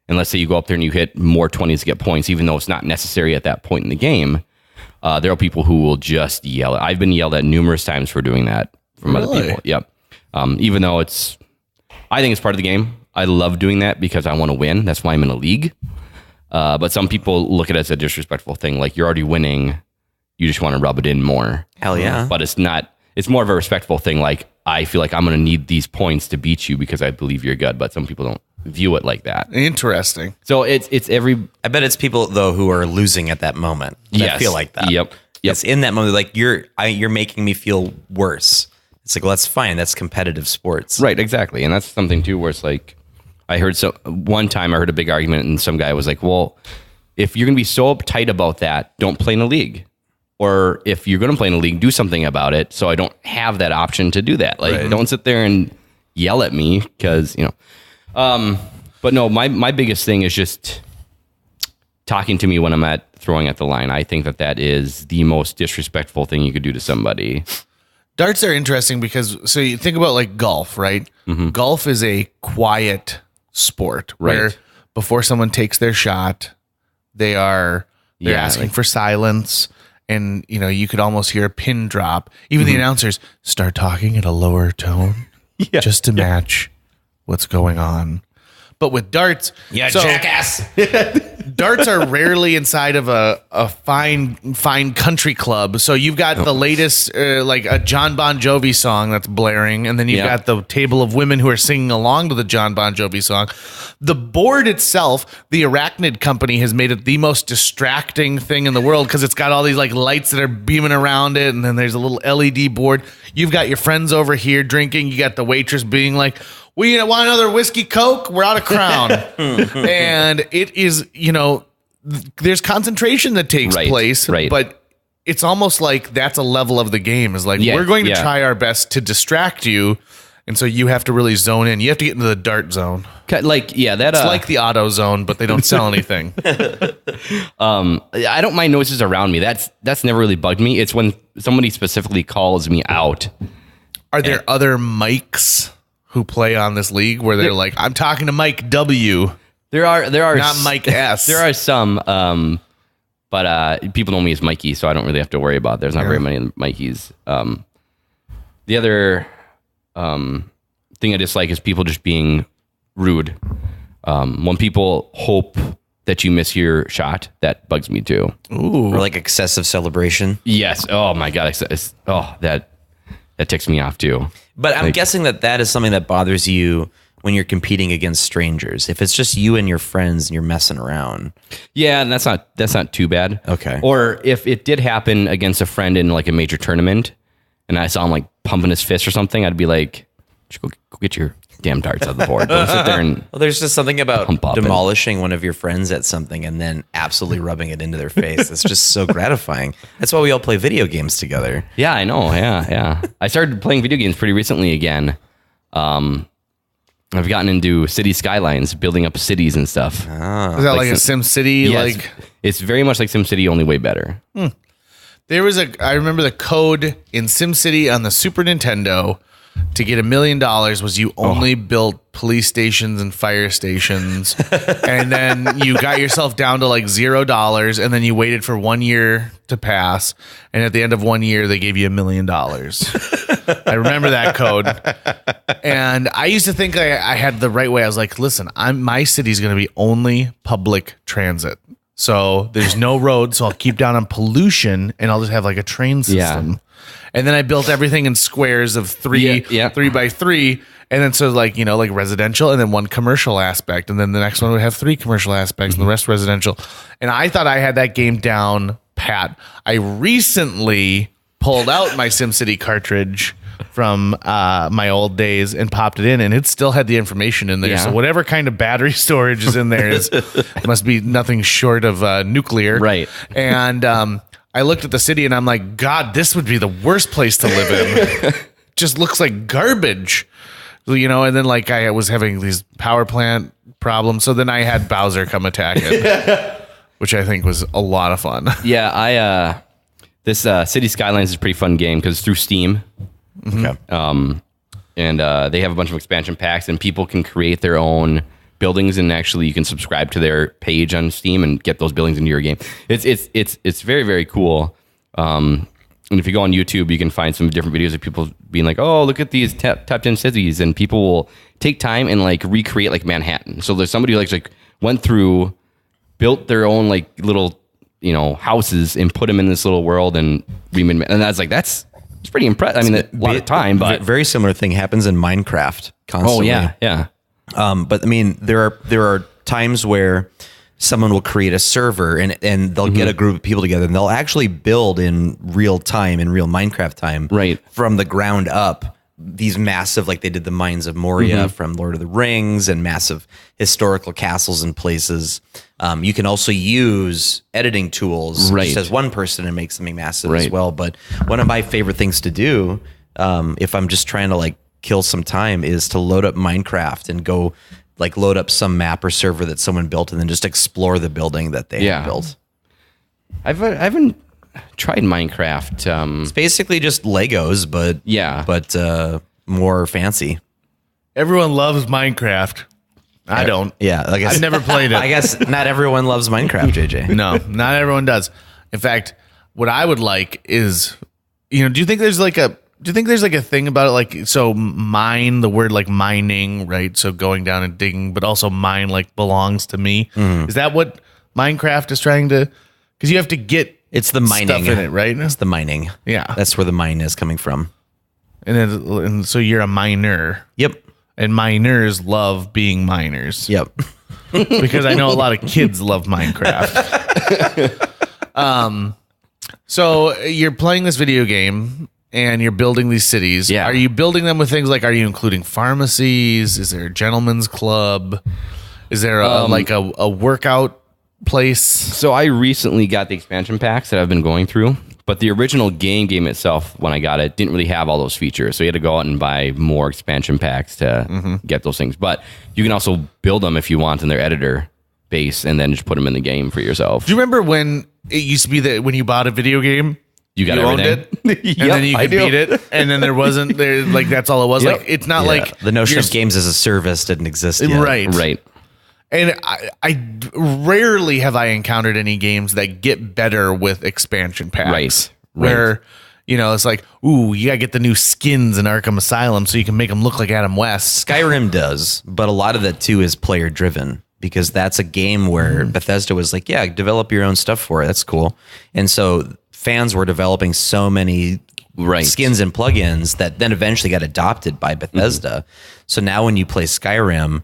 And let's say you go up there and you hit more 20s to get points, even though it's not necessary at that point in the game. There are people who will just yell. I've been yelled at numerous times for doing that from other people. Yep. Even though I think it's part of the game. I love doing that because I want to win. That's why I'm in a league. But some people look at it as a disrespectful thing. Like you're already winning. You just want to rub it in more. Hell yeah. But it's not, it's more of a respectful thing. Like I feel like I'm going to need these points to beat you because I believe you're good. But some people don't view it like that. Interesting. So it's every. I bet it's people though who are losing at that moment. That feel like that. Yep. It's in that moment, like you're making me feel worse. It's like, well, that's fine. That's competitive sports. Right. Exactly. And that's something too, where it's like, one time I heard a big argument and some guy was like, well, if you're going to be so uptight about that, don't play in a league. Or if you're going to play in a league, do something about it. So I don't have that option to do that. Like, don't sit there and yell at me because, but no, my biggest thing is just talking to me when I'm throwing at the line. I think that is the most disrespectful thing you could do to somebody. Darts are interesting because, so you think about like golf, right? Mm-hmm. Golf is a quiet sport where before someone takes their shot, they're asking for silence. And, you could almost hear a pin drop. Even the announcers start talking at a lower tone just to match what's going on. But with darts, jackass. Darts are rarely inside of a fine country club. So you've got the latest, like a John Bon Jovi song that's blaring, and then you've got the table of women who are singing along to the John Bon Jovi song. The board itself, the Arachnid company has made it the most distracting thing in the world because it's got all these like lights that are beaming around it, and then there's a little LED board. You've got your friends over here drinking. You got the waitress being like, "We want another whiskey Coke? We're out of Crown." And it is, there's concentration that takes place, but it's almost like that's a level of the game is like, we're going to try our best to distract you. And so you have to really zone in. You have to get into the dart zone. It's like the auto zone, but they don't sell anything. I don't mind noises around me. That's never really bugged me. It's when somebody specifically calls me out. Are there other Mikes who play on this league where they're like, I'm talking to Mike W. There are not Mike S. There are some, but people know me as Mikey, so I don't really have to worry about it. There's not very many Mikeys. The other thing I dislike is people just being rude. When people hope that you miss your shot, that bugs me too. Ooh. Or like excessive celebration. Yes. Oh my God. That ticks me off too. But I'm guessing that is something that bothers you when you're competing against strangers. If it's just you and your friends and you're messing around. Yeah, and that's not too bad. Okay. Or if it did happen against a friend in like a major tournament and I saw him like pumping his fist or something, I'd be like, go get your damn darts on the board. Don't sit there and well, there's just something about demolishing one of your friends at something and then absolutely rubbing it into their face. It's just so gratifying. That's why we all play video games together. Yeah, I know. Yeah. I started playing video games pretty recently again. I've gotten into city skylines, building up cities and stuff. Is that like a Sim City? Yeah, it's very much like Sim City, only way better. There was I remember the code in Sim City on the Super Nintendo to get $1 million was you only built police stations and fire stations. And then you got yourself down to like $0. And then you waited for 1 year to pass. And at the end of 1 year, they gave you $1 million. I remember that code. And I used to think I had the right way. I was like, listen, my city's going to be only public transit. So there's no road. So I'll keep down on pollution and I'll just have like a train system. Yeah. And then I built everything in squares of 3 by 3. And then so like residential and then one commercial aspect. And then the next one would have 3 commercial aspects and the rest residential. And I thought I had that game down pat. I recently pulled out my SimCity cartridge from my old days and popped it in, and it still had the information in there. Yeah. So whatever kind of battery storage is in there must be nothing short of nuclear. Right. And I looked at the city and I'm like, God, this would be the worst place to live in. Just looks like garbage, and then like I was having these power plant problems. So then I had Bowser come attack it, which I think was a lot of fun. Yeah. This City Skylines is a pretty fun game because it's through Steam. Mm-hmm. And they have a bunch of expansion packs and people can create their own buildings, and actually you can subscribe to their page on Steam and get those buildings into your game. It's very, very cool. And if you go on YouTube, you can find some different videos of people being like, oh, look at these top 10 cities, and people will take time and like recreate like Manhattan. So there's somebody who like went through, built their own like little houses and put them in this little world and remade. And I was like, that's it's pretty impressive. I mean, a lot of time, but very similar thing happens in Minecraft constantly. oh yeah. But I mean, there are times where someone will create a server and they'll get a group of people together and they'll actually build in real time, in real Minecraft time, right, from the ground up, these massive, like they did the Mines of Moria from Lord of the Rings, and massive historical castles and places. You can also use editing tools just as one person and make something massive as well. But one of my favorite things to do, if I'm just trying to like kill some time, is to load up Minecraft and go like load up some map or server that someone built and then just explore the building that they have built. I haven't tried Minecraft. It's basically just Legos, but more fancy. Everyone loves Minecraft. I don't. Yeah, I guess I've never played it. I guess not everyone loves Minecraft, JJ. No, not everyone does. In fact, what I would like is, do you think there's like a thing about it? Like, so mine, the word like mining, right? So going down and digging, but also mine like belongs to me. Is that what Minecraft is trying to, because you have to get it's the mining stuff in it, right? It's the mining. Yeah. That's where the mine is coming from. And so you're a miner. Yep. And miners love being miners. Yep. Because I know a lot of kids love Minecraft. So you're playing this video game and you're building these cities. Yeah. Are you building them with things like, are you including pharmacies? Is there a gentleman's club? Is there a workout place? So I recently got the expansion packs that I've been going through, but the original game itself, when I got it, didn't really have all those features. So you had to go out and buy more expansion packs to get those things. But you can also build them if you want in their editor base and then just put them in the game for yourself. Do you remember when it used to be that when you bought a video game, you got owned everything? it, and then you could beat it, and then there wasn't there like that's all it was. Yep. Like it's not like the notion of games as a service didn't exist yet. Right. And I rarely have I encountered any games that get better with expansion packs. Right. Where, it's like, ooh, you got to get the new skins in Arkham Asylum so you can make them look like Adam West. Skyrim does, but a lot of that too is player driven, because that's a game where Bethesda was like, yeah, develop your own stuff for it. That's cool. And so fans were developing so many skins and plugins that then eventually got adopted by Bethesda. So now when you play Skyrim,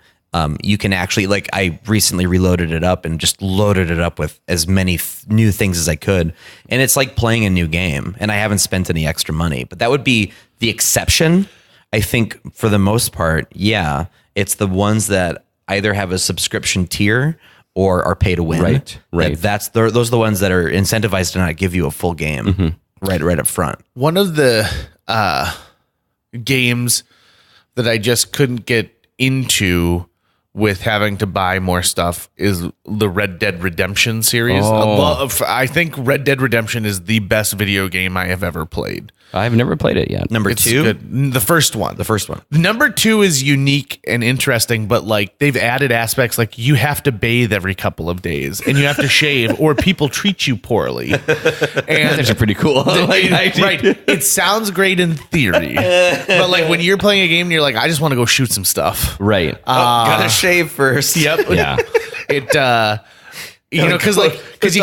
you can actually, like, I recently reloaded it up and just loaded it up with as many new things as I could. And it's like playing a new game, and I haven't spent any extra money, but that would be the exception. I think for the most part, yeah, it's the ones that either have a subscription tier or are pay to win. Right. Those are the ones that are incentivized to not give you a full game right up front. One of the games that I just couldn't get into with having to buy more stuff is the Red Dead Redemption series. I think Red Dead Redemption is the best video game I have ever played. I've never played it yet. Number two? Good. The first one. The Number two is unique and interesting, but like they've added aspects like you have to bathe every couple of days and you have to shave or people treat you poorly. And That's actually pretty cool. Right. It sounds great in theory, but like when you're playing a game and you're like, I just want to go shoot some stuff. Right. Gotta shave first. Yep. Yeah. Because you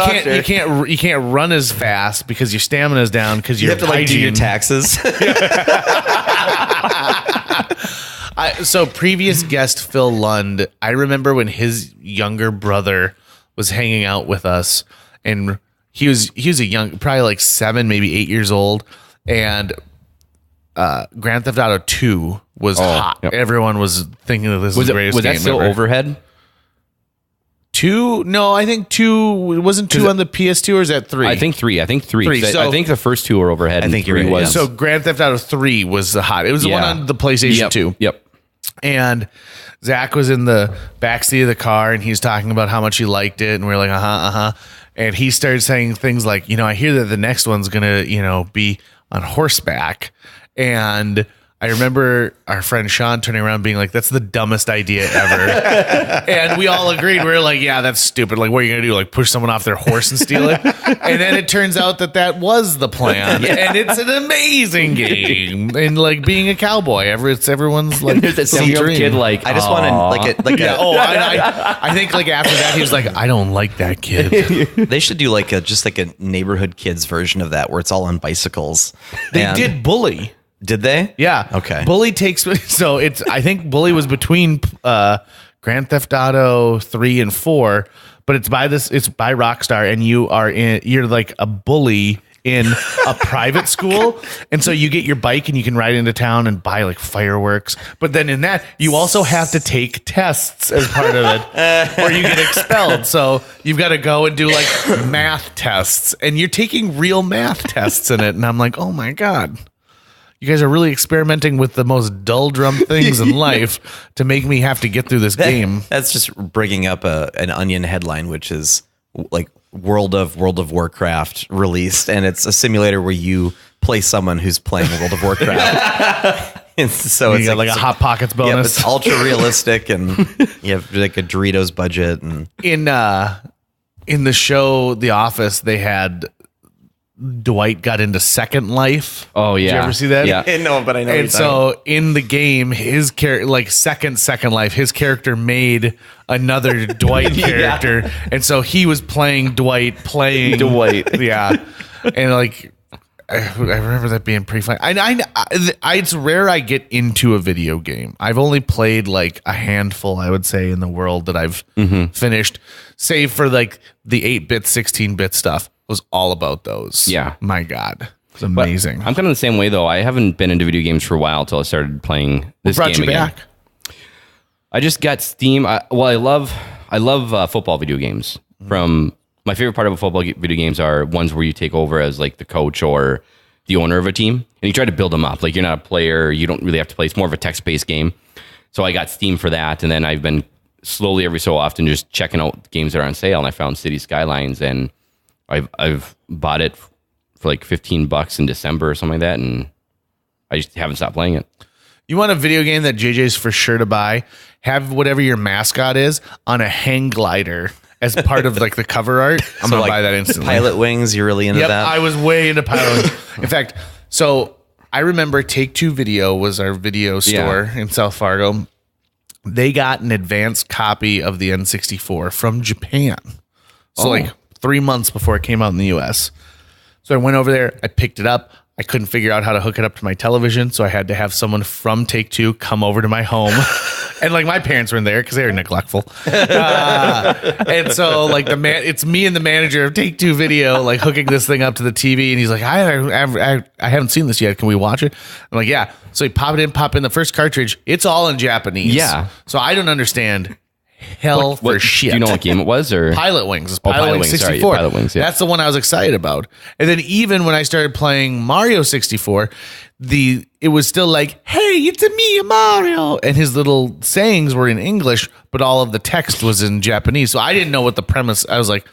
can't run as fast because your stamina is down because You have to like do your taxes. So previous guest Phil Lund, I remember when his younger brother was hanging out with us, and he was a young, probably like 7, maybe 8 years old, and Grand Theft Auto 2 was hot. Yep. Everyone was thinking that this was the greatest game ever. Was that still Overhead? 2? No, I think 2 wasn't 2 on the PS2, or is that 3? I think 3. I think 3. Three. I think the first 2 were Overhead. I think and 3 you're right, was. So Grand Theft Auto 3 was the hot. It was the one on the PlayStation 2. Yep. And Zach was in the backseat of the car, and he's talking about how much he liked it, and we are like, And he started saying things like, I hear that the next one's gonna, be on horseback, and I remember our friend Sean turning around being like, that's the dumbest idea ever. And we all agreed. We were like, yeah, that's stupid. Like, what are you going to do? Like, push someone off their horse and steal it? And then it turns out that was the plan. And it's an amazing game. And like being a cowboy, it's everyone's like, there's that 7-year-old kid like, I just want to I think like after that, he was like, I don't like that kid. They should do like a neighborhood kids version of that where it's all on bicycles. They did Bully. Did they? Yeah. Okay. Bully takes so it's I think Bully was between Grand Theft Auto 3 and 4, but it's by Rockstar, and you're like a bully in a private school, and so you get your bike and you can ride into town and buy like fireworks. But then in that you also have to take tests as part of it, or you get expelled. So you've got to go and do like math tests, and you're taking real math tests in it. And I'm like, oh my God. You guys are really experimenting with the most doldrum things in life to make me have to get through this game. That's just bringing up an Onion headline, which is like World of Warcraft released, and it's a simulator where you play someone who's playing World of Warcraft. And so it's like a Hot Pockets bonus. Yeah, it's ultra realistic, and you have like a Doritos budget. And in the show The Office, they had Dwight got into Second Life. Oh yeah, did you ever see that? Yeah, no, but I know. And so in the game, his character, like Second Life, his character made another Dwight character, and so he was playing Dwight. Yeah, and like I remember that being pretty fun. It's rare I get into a video game. I've only played like a handful, I would say, in the world that I've finished, save for like the 8-bit, 16-bit stuff. Was all about those. Yeah. My God. It's amazing. But I'm kind of the same way though. I haven't been into video games for a while until I started playing this game again. What brought you back? I just got Steam. I love football video games. From my favorite part of football video games are ones where you take over as like the coach or the owner of a team, and you try to build them up. Like you're not a player. You don't really have to play. It's more of a text-based game. So I got Steam for that. And then I've been slowly every so often just checking out games that are on sale. And I found City Skylines, and I've bought it for like $15 in December or something like that, and I just haven't stopped playing it. You want a video game that JJ's for sure to buy? Have whatever your mascot is on a hang glider as part of like the cover art. I'm gonna buy that instantly. Pilot Wings, you're really into that? I was way into Pilot Wings. In fact, so I remember Take-Two Video was our video store in South Fargo. They got an advanced copy of the N64 from Japan. So like 3 months before it came out in the US. So I went over there, I picked it up. I couldn't figure out how to hook it up to my television, so I had to have someone from Take-Two come over to my home. And like my parents weren't there because they were neglectful. And so like it's me and the manager of Take-Two Video like hooking this thing up to the TV, and he's like, I haven't seen this yet. Can we watch it? I'm like, yeah. So he pop in the first cartridge. It's all in Japanese. Yeah. So I don't understand for shit. Do you know what game it was? Or Pilot Wings. It's Pilot Wings 64. Sorry, Pilot Wings, yeah. That's the one I was excited about. And then even when I started playing Mario 64, it was still like, hey, it's a me, Mario. And his little sayings were in English, but all of the text was in Japanese. So I didn't know what the premise. I was like,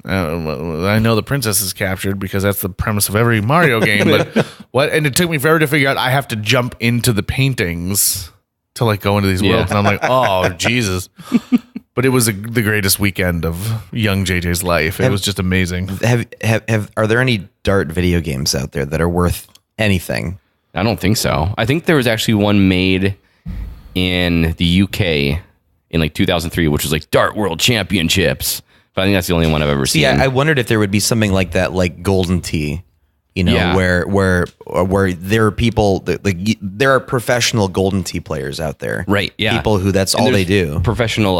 I know the princess is captured because that's the premise of every Mario game. But what? And it took me forever to figure out I have to jump into the paintings to like go into these worlds, and I'm like, oh Jesus! But it was the greatest weekend of young JJ's life. It was just amazing. Are there any Dart video games out there that are worth anything? I don't think so. I think there was actually one made in the UK in like 2003, which was like Dart World Championships. But I think that's the only one I've ever seen. Yeah, I wondered if there would be something like that, like Golden Tee. You know, where there are people like there are professional Golden Tee players out there, right? Yeah, people who that's all they do. Professional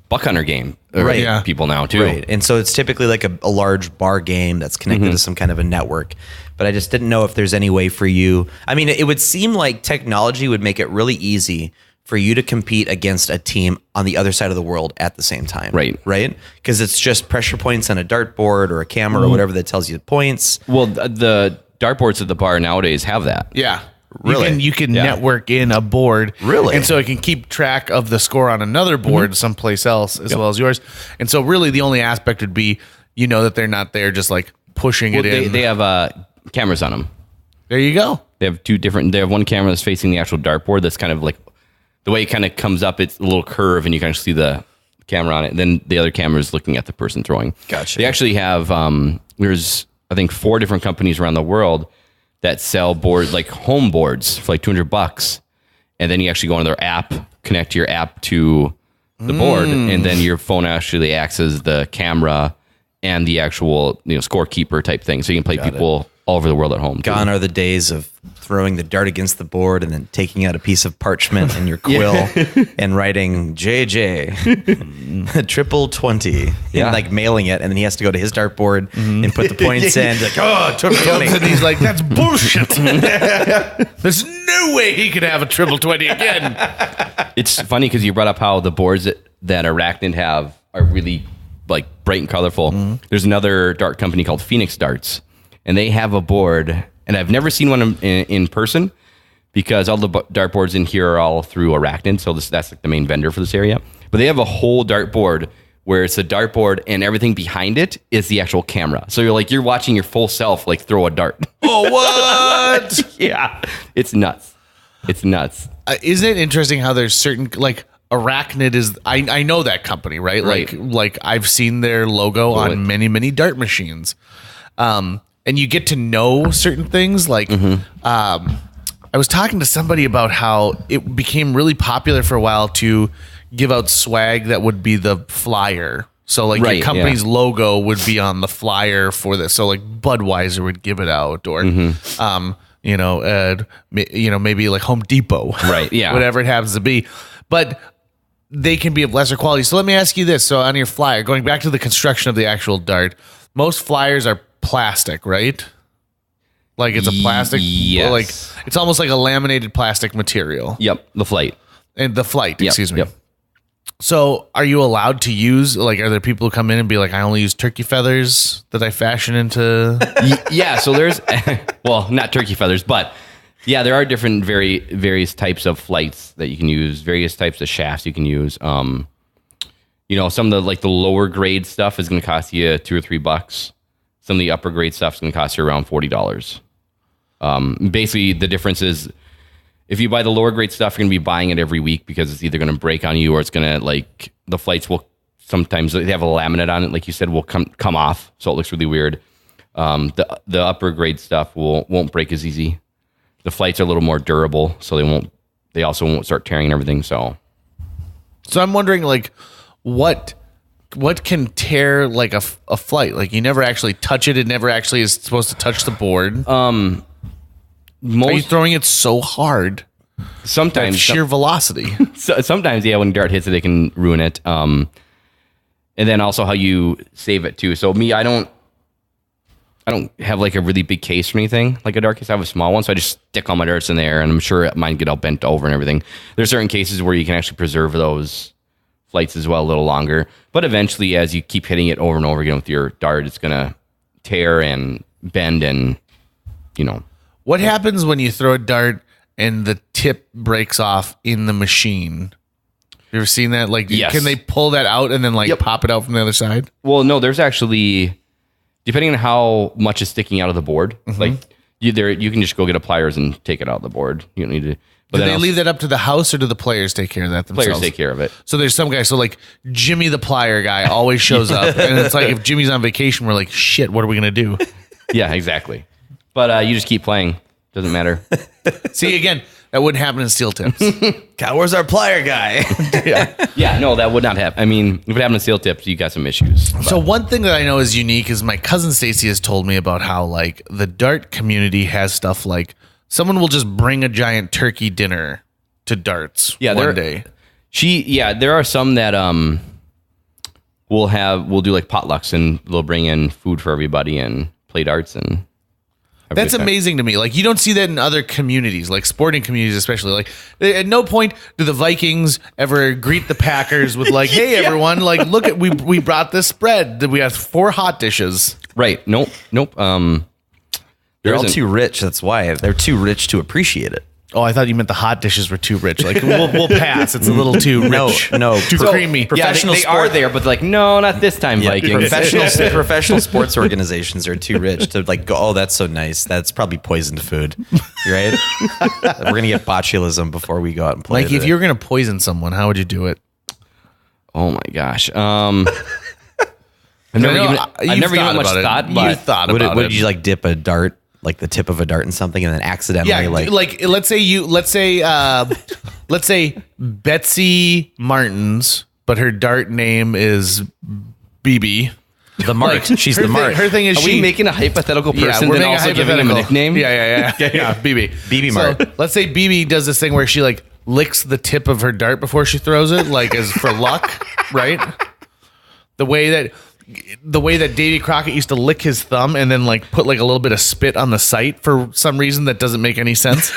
buck hunter game, right? Yeah. People now too, right? And so it's typically like a large bar game that's connected to some kind of a network. But I just didn't know if there's any way for you. I mean, it would seem like technology would make it really easy for you to compete against a team on the other side of the world at the same time. Right. Right? Because it's just pressure points on a dartboard or a camera or whatever that tells you the points. Well, the dartboards at the bar nowadays have that. Yeah. Really? You can network in a board. Really? And so it can keep track of the score on another board someplace else as well as yours. And so really the only aspect would be, that they're not there just like pushing it in. They have cameras on them. There you go. They have two different. They have one camera that's facing the actual dartboard. That's kind of like the way it kind of comes up. It's a little curve, and you kind of see the camera on it. And then the other camera is looking at the person throwing. Gotcha. They actually have. There's I think 4 different companies around the world that sell board like home boards for like $200, and then you actually go on their app, connect your app to the board, and then your phone actually acts as the camera and the actual scorekeeper type thing, so you can play people all over the world at home. Gone are the days of throwing the dart against the board and then taking out a piece of parchment and your quill and writing JJ triple 20 and like mailing it, and then he has to go to his dartboard and put the points in like, triple 20. And he's like, that's bullshit. There's no way he could have a triple 20 again. It's funny because you brought up how the boards that Arachnid have are really like bright and colorful. There's another dart company called Phoenix Darts, and they have a board, and I've never seen one in person because all the dartboards in here are all through Arachnid, so that's like the main vendor for this area. But they have a whole dartboard where it's a dartboard and everything behind it is the actual camera. So you're watching your full self like throw a dart. Oh, what? Yeah, it's nuts. It's nuts. Isn't it interesting how there's certain like Arachnid is? I know that company, right? Like I've seen their logo on many dart machines, and you get to know certain things. Like I was talking to somebody about how it became really popular for a while to give out swag that would be the flyer. So like your company's logo would be on the flyer for this. So like Budweiser would give it out, or maybe like Home Depot, right? Yeah, whatever it happens to be, but they can be of lesser quality. So let me ask you this: so on your flyer, going back to the construction of the actual dart, most flyers are plastic, right? Like it's a plastic, like it's almost like a laminated plastic material. Yep, the flight. Excuse me. Yep. So are you allowed to use, like, are there people who come in and be like, I only use turkey feathers that I fashion into? Yeah. So there's, well, not turkey feathers, but yeah, there are different various types of flights that you can use, various types of shafts you can use. Some of the, like the lower grade stuff is going to cost you $2 or $3. Some of the upper grade stuff is going to cost you around $40. Basically the difference is, if you buy the lower grade stuff, you're going to be buying it every week because it's either going to break on you or it's going to, like, the flights will sometimes, they have a laminate on it, like you said, will come off. So it looks really weird. The upper grade stuff won't break as easy. The flights are a little more durable, so they also won't start tearing and everything. So I'm wondering, like, what can tear like a flight? Like, you never actually touch it. It never actually is supposed to touch the board. Are you throwing it so hard? Sometimes sheer velocity. Sometimes, yeah, when dart hits it, it can ruin it. And then also how you save it too. So me, I don't have like a really big case or anything like a dart case. I have a small one, so I just stick all my darts in there, and I'm sure mine get all bent over and everything. There's certain cases where you can actually preserve those flights as well a little longer. But eventually, as you keep hitting it over and over again with your dart, it's gonna tear and bend, and What happens when you throw a dart and the tip breaks off in the machine? You ever seen that? Like, yes. Can they pull that out and then pop it out from the other side? Well, no, there's actually, depending on how much is sticking out of the board, like you can just go get a pliers and take it out of the board. You don't need to. But do they leave that up to the house, or do the players take care of that themselves? Players take care of it. So there's some guy, so like Jimmy the plier guy always shows up, and it's like if Jimmy's on vacation, we're like, shit, what are we going to do? Yeah, exactly. But you just keep playing. Doesn't matter. See, again, that wouldn't happen in steel tips. God, where's our plier guy? Yeah, no, that would not happen. I mean, if it happened in steel tips, you got some issues. But. So one thing that I know is unique is my cousin Stacy has told me about how, like, the dart community has stuff like someone will just bring a giant turkey dinner to darts one day. There are some that we'll do like potlucks, and they'll bring in food for everybody and play darts and. That's amazing to me. Like, you don't see that in other communities, like sporting communities, especially. Like, at no point do the Vikings ever greet the Packers with like, "Hey, everyone! Like, look at we brought this spread. We have 4 hot dishes." Right? Nope. They're all too rich. That's why they're too rich to appreciate it. Oh, I thought you meant the hot dishes were too rich. Like we'll pass. It's a little too rich. No, too creamy. Professional they are there, but like, no, not this time, Vikings. Professional sports organizations are too rich to like go, oh, that's so nice. That's probably poisoned food, right? We're going to get botulism before we go out and play. Like, if you were going to poison someone, how would you do it? Oh my gosh. I've never given it much thought, but you thought about it. Would you like dip a dart, like the tip of a dart in something, and then accidentally like let's say Betsy Martins, but her dart name is BB. The Mart. She's the Mart. Her thing is, are we making a hypothetical person we're and making also giving him a nickname? Yeah, BB. BB Mart. So let's say BB does this thing where she like licks the tip of her dart before she throws it, like as for luck, right? The way that Davy Crockett used to lick his thumb and then like put like a little bit of spit on the sight for some reason that doesn't make any sense.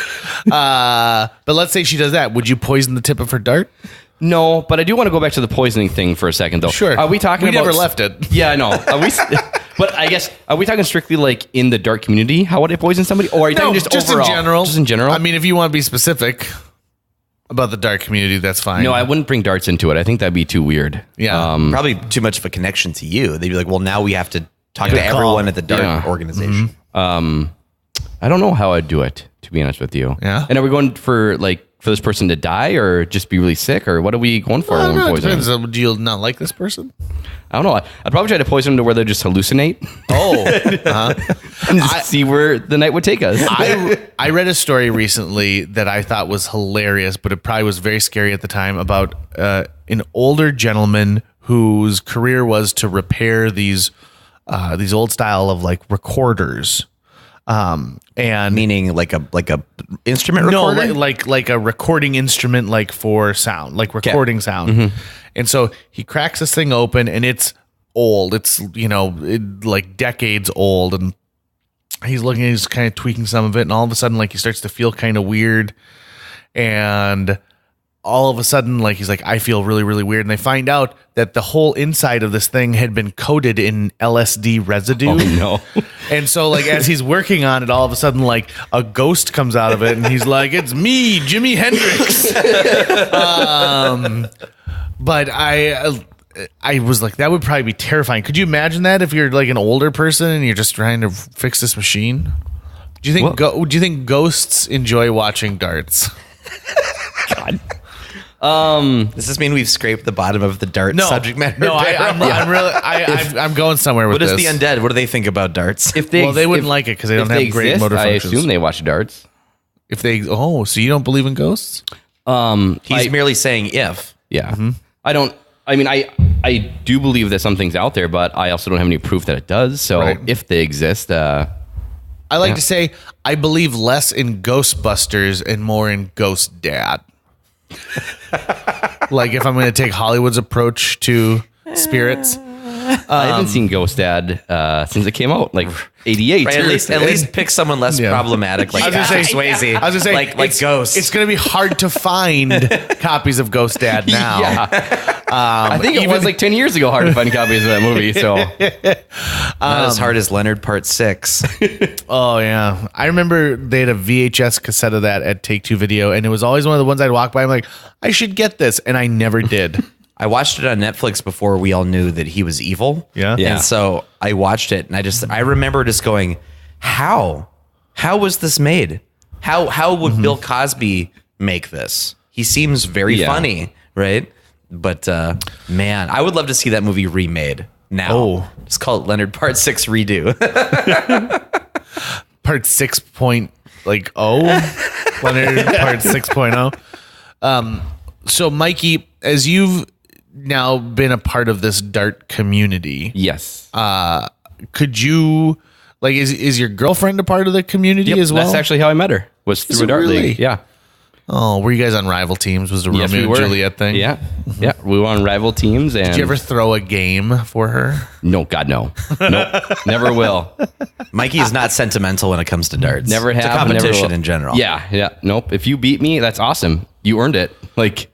But let's say she does that. Would you poison the tip of her dart? No, but I do want to go back to the poisoning thing for a second, though. Sure. Are we talking We about... never left it. Yeah, I know. But I guess, are we talking strictly like in the dart community? How would I poison somebody? Or are you talking just overall? in general. Just in general? I mean, if you want to be specific about the dart community, that's fine. No, I wouldn't bring darts into it. I think that'd be too weird. Yeah. Probably too much of a connection to you. They'd be like, well, now we have to talk to everyone at the dart organization. I don't know how I'd do it, to be honest with you. Yeah. And are we going for this person to die or just be really sick, or what are we going for? I don't when know, it poisoning? depends. Do you not like this person? I don't know. I'd probably try to poison them to where they just hallucinate. Oh, And just see where the night would take us. I read a story recently that I thought was hilarious, but it probably was very scary at the time, about an older gentleman whose career was to repair these old style of like recorders. And Meaning like a instrument recorder? No, like a recording instrument, like for sound, like recording sound. Mm-hmm. And so he cracks this thing open, and it's old. It's like decades old, and he's looking, he's kind of tweaking some of it, and all of a sudden, like he starts to feel kind of weird, and all of a sudden, like he's like, I feel really, really weird, and they find out that the whole inside of this thing had been coated in LSD residue. Oh no! And so, like, as he's working on it, all of a sudden, like, a ghost comes out of it, and he's like, "It's me, Jimi Hendrix." But I was like, that would probably be terrifying. Could you imagine that if you're like an older person and you're just trying to fix this machine? Do you think do you think ghosts enjoy watching darts? God. Does this mean we've scraped the bottom of the dart subject matter? No, I'm going somewhere with What is this. the undead? What do they think about darts? They wouldn't like it because they don't have great motor I functions. assume they watch darts. So you don't believe in ghosts? He's merely saying if. Yeah. Mm-hmm. I do believe that something's out there, but I also don't have any proof that it does. So if they exist, I like to say I believe less in Ghostbusters and more in Ghost Dad. Like if I'm going to take Hollywood's approach to spirits. I haven't seen Ghost Dad since it came out, like 88. Right, at least pick someone less problematic, like Swayze. I was going to say, like Ghost. It's going to be hard to find copies of Ghost Dad now. Yeah. I think it was like 10 years ago hard to find copies of that movie. So not as hard as Leonard Part 6. Oh, yeah. I remember they had a VHS cassette of that at Take Two Video, and it was always one of the ones I'd walk by. I'm like, I should get this. And I never did. I watched it on Netflix before we all knew that he was evil. Yeah. And so I watched it, and I remember just going, how was this made? How would Bill Cosby make this? He seems very funny, right? But man, I would love to see that movie remade now. Oh. Just call it Leonard Part 6 redo. Part 6.0. Leonard Part 6.0. So Mikey, as you've now been a part of this dart community. yes. Could you is your girlfriend a part of the community as well? That's actually how I met her. Was through a dart league. Yeah. Oh, were you guys on rival teams? Was the Yes, Romeo we and were. Juliet thing? Yeah. Yeah. We were on rival teams. And Did you ever throw a game for her? No, God, no. Nope. Never will. Mikey is not sentimental when it comes to darts. Never have. It's a competition never will. in general. Yeah. Yeah. Nope. If you beat me, that's awesome. You earned it. Like,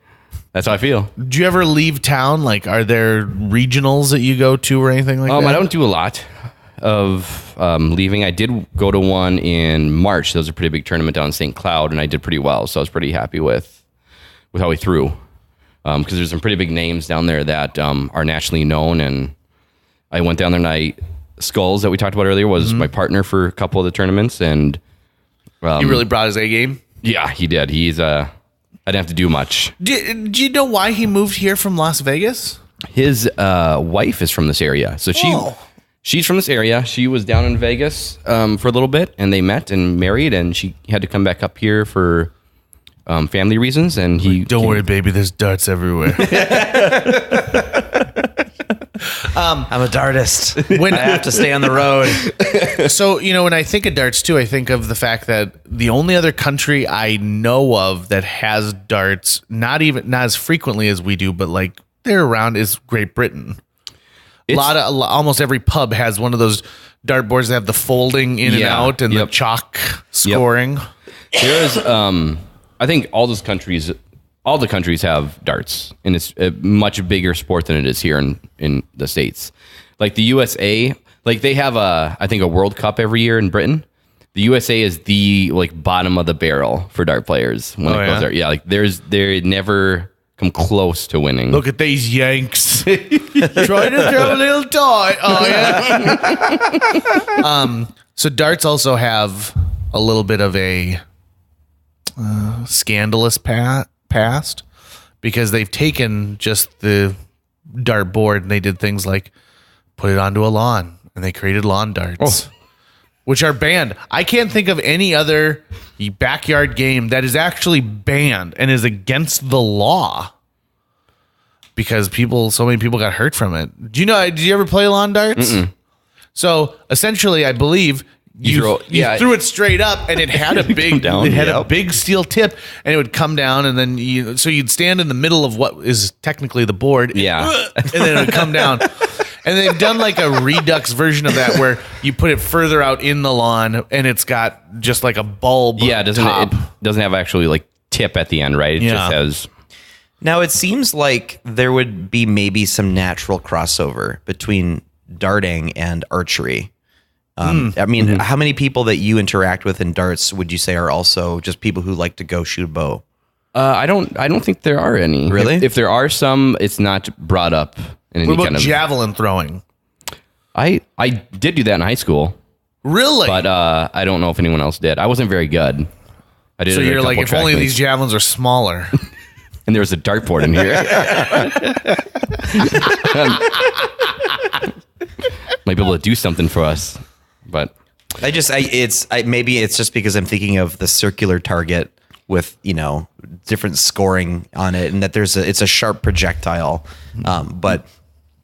that's how I feel. Do you ever leave town? Like, are there regionals that you go to or anything like that? I don't do a lot. of leaving. I did go to one in March. That was a pretty big tournament down in St. Cloud, and I did pretty well. So I was pretty happy with how we threw. Because there's some pretty big names down there that are nationally known. And I went down there, and Skulls, that we talked about earlier, was my partner for a couple of the tournaments. And he really brought his A game? Yeah, he did. I didn't have to do much. Do you know why he moved here from Las Vegas? His wife is from this area. So she's from this area. She was down in Vegas for a little bit, and they met and married, and she had to come back up here for family reasons. And don't worry, baby, there's darts everywhere. I'm a Dartist. I have to stay on the road. So, when I think of darts too, I think of the fact that the only other country I know of that has darts, not as frequently as we do, but like they're around, is Great Britain. Almost every pub has one of those dartboards that have the folding in and out and the chalk scoring. There's, I think all the countries have darts, and it's a much bigger sport than it is here in the States. Like the USA, like they have I think a World Cup every year in Britain. The USA is the bottom of the barrel for dart players when it goes there. Yeah, like they never come close to winning. Look at these Yanks. Trying to throw a little toy. Oh yeah. So darts also have a little bit of a scandalous past, because they've taken just the dartboard and they did things like put it onto a lawn, and they created lawn darts, which are banned. I can't think of any other backyard game that is actually banned and is against the law, because so many people got hurt from it. Did you ever play lawn darts? Mm-mm. So essentially, I believe you threw it straight up, and it had a big a big steel tip, and it would come down, and then you'd stand in the middle of what is technically the board, and then it would come down. And they've done like a redux version of that where you put it further out in the lawn, and it's got just like a bulb. Yeah, it doesn't have actually tip at the end, right? It just has. Now it seems like there would be maybe some natural crossover between darting and archery. I mean, how many people that you interact with in darts would you say are also just people who like to go shoot a bow? I don't think there are any. Really? If there are some, it's not brought up in any kind of javelin throwing. I did do that in high school. Really? But I don't know if anyone else did. I wasn't very good. I did. So you're like, if only these javelins are smaller. And there was a dartboard in here. Might be able to do something for us, but maybe it's just because I'm thinking of the circular target with different scoring on it, and that it's a sharp projectile. But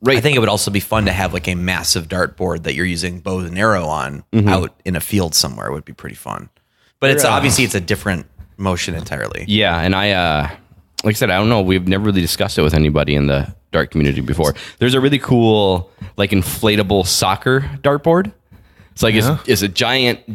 I think it would also be fun to have like a massive dartboard that you're using bow and arrow on out in a field somewhere. It would be pretty fun. But it's obviously it's a different motion entirely. Yeah, and like I said, I don't know. We've never really discussed it with anybody in the dart community before. There's a really cool inflatable soccer dartboard. It's it's a giant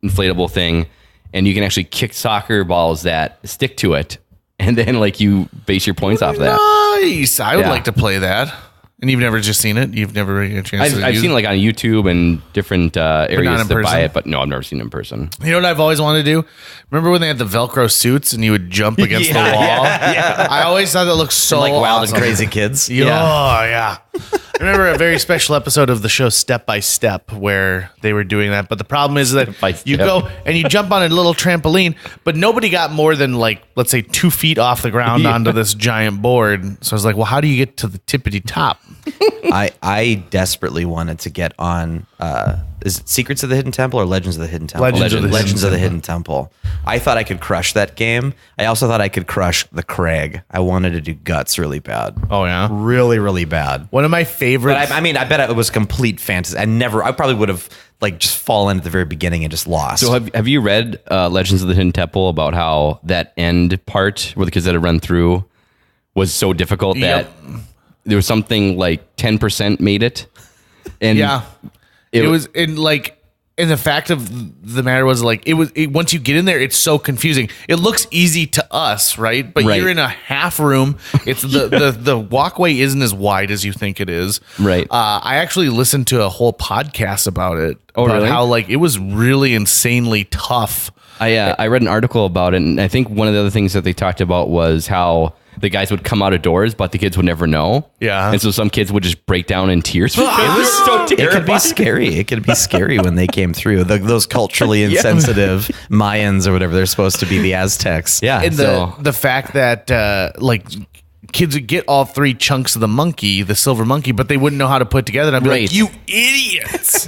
inflatable thing, and you can actually kick soccer balls that stick to it, and then you base your points off that. Nice. I would like to play that. And you've never just seen it? You've never had a chance to I've seen it on YouTube and different areas to buy it, but no, I've never seen it in person. You know what I've always wanted to do? Remember when they had the Velcro suits and you would jump against the wall? Yeah. I always thought that looked so Wild awesome. and Crazy Kids. Yeah. Oh, yeah. I remember a very special episode of the show Step by Step where they were doing that. But the problem is that you go and you jump on a little trampoline, but nobody got more than let's say 2 feet off the ground onto this giant board. So I was like, well, how do you get to the tippity top? I desperately wanted to get on, is it Secrets of the Hidden Temple or Legends of the Hidden Temple? Legends of the Hidden Temple. I thought I could crush that game. I also thought I could crush the Craig. I wanted to do Guts really bad. Oh, yeah? Really, really bad. One of my favorites. But I bet it was complete fantasy. I probably would have just fallen at the very beginning and just lost. So have you read Legends of the Hidden Temple about how that end part where the kids had to run through was so difficult that there was something 10% made it? And it was in And the fact of the matter was, like, once you get in there, it's so confusing. It looks easy to us, right? But you're in a half room. It's the walkway isn't as wide as you think it is. Right. I actually listened to a whole podcast about it. Oh, about really? how, like, it was really insanely tough. I read an article about it, and I think one of the other things that they talked about was how the guys would come out of doors, but the kids would never know. Yeah. And so some kids would just break down in tears. It was so It could be terrifying. scary. It could be scary when they came through. Those culturally insensitive Mayans or whatever they're supposed to be, the Aztecs. Yeah. And so the fact that like kids would get all 3 chunks of the monkey, the silver monkey, but they wouldn't know how to put together. And I'd be like, Right. you idiots.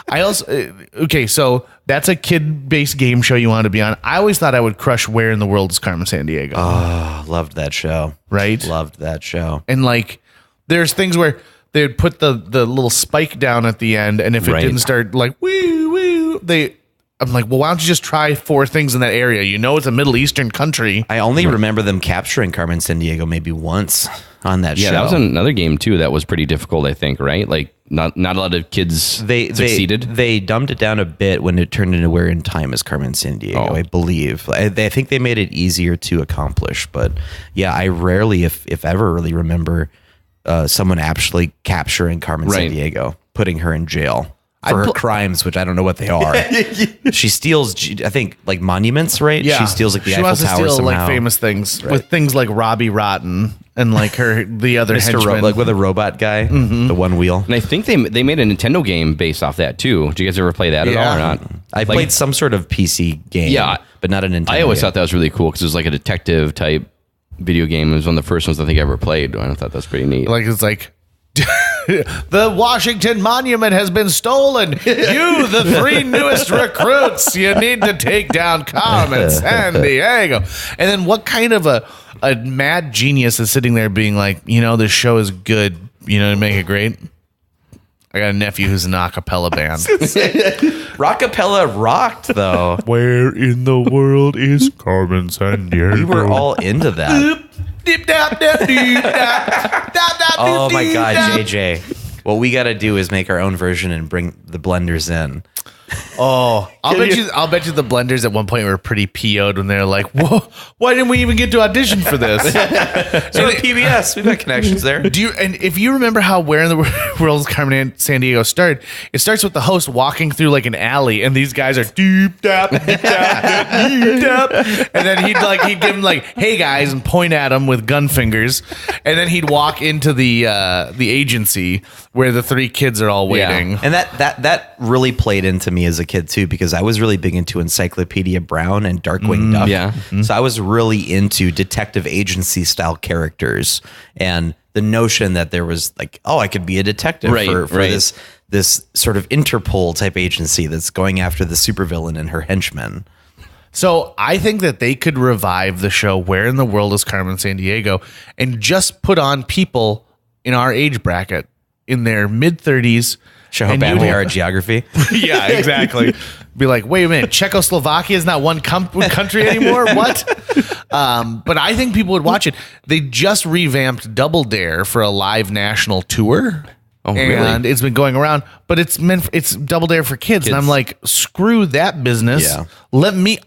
I also okay, so that's a kid-based game show you want to be on. I always thought I would crush Where in the World is Carmen Sandiego, Oh, loved that show. right? Loved that show. And like, there's things where they would put the little spike down at the end, and if it Right. didn't start like woo woo, I'm like, well, why don't you just try 4 things in that area? You know, it's a Middle Eastern country. I only remember them capturing Carmen Sandiego maybe once on that show. that was another game too that was pretty difficult, I think, right? Like not a lot of kids succeeded. They dumbed it down a bit when it turned into Where in Time is Carmen Sandiego, Oh. I believe. I think they made it easier to accomplish. But yeah, I rarely, if ever, really remember someone actually capturing Carmen Right. Sandiego, putting her in jail for her crimes, which I don't know what they are. She steals, I think, like monuments, right? She steals like the Eiffel wants to Tower steal somehow. like famous things with things like Robbie Rotten and like the other Mr. henchman. Like with a robot guy, the one wheel. And I think they made a Nintendo game based off that too. Did you guys ever play that at all or not? I played some sort of PC game, Yeah. but not a Nintendo I always game. thought that was really cool because it was like a detective type video game. It was one of the first ones I think I ever played. I thought that was pretty neat. Like it's like the Washington Monument has been stolen. You, the 3 newest recruits, you need to take down Carmen Sandiego. And then what kind of a mad genius is sitting there being like, you know, this show is good, you know, to make it great? I got a nephew who's in an a cappella band. Rockapella rocked, though. Where in the world is Carmen Sandiego? We were all into that. Oh my God, JJ. What we got to do is make our own version and bring the blenders in. Oh, I'll bet you the blenders at one point were pretty PO'd when they're like, "Whoa, why didn't we even get to audition for this?" So PBS, we've got connections there. And if you remember how Where in the World is Carmen Sandiego started, it starts with the host walking through like an alley, and these guys are deep tap, deep tap, deep tap, and then he'd give them like, "Hey guys," and point at them with gun fingers, and then he'd walk into the agency where the 3 kids are all waiting. And that really played into me as a kid too, because I was really big into Encyclopedia Brown and Darkwing Duck. yeah. So I was really into detective agency style characters, and the notion that there was like, oh, I could be a detective for this sort of Interpol type agency that's going after the supervillain and her henchmen. So I think that they could revive the show Where in the World is Carmen Sandiego and just put on people in our age bracket in their mid-30s. Show how and bad you'd we have- are at geography. Yeah, exactly. Be like, wait a minute, Czechoslovakia is not one country anymore? What? But I think people would watch it. They just revamped Double Dare for a live national tour. Oh, really? And it's been going around, but it's Double Dare for kids. And I'm like, screw that business. Yeah.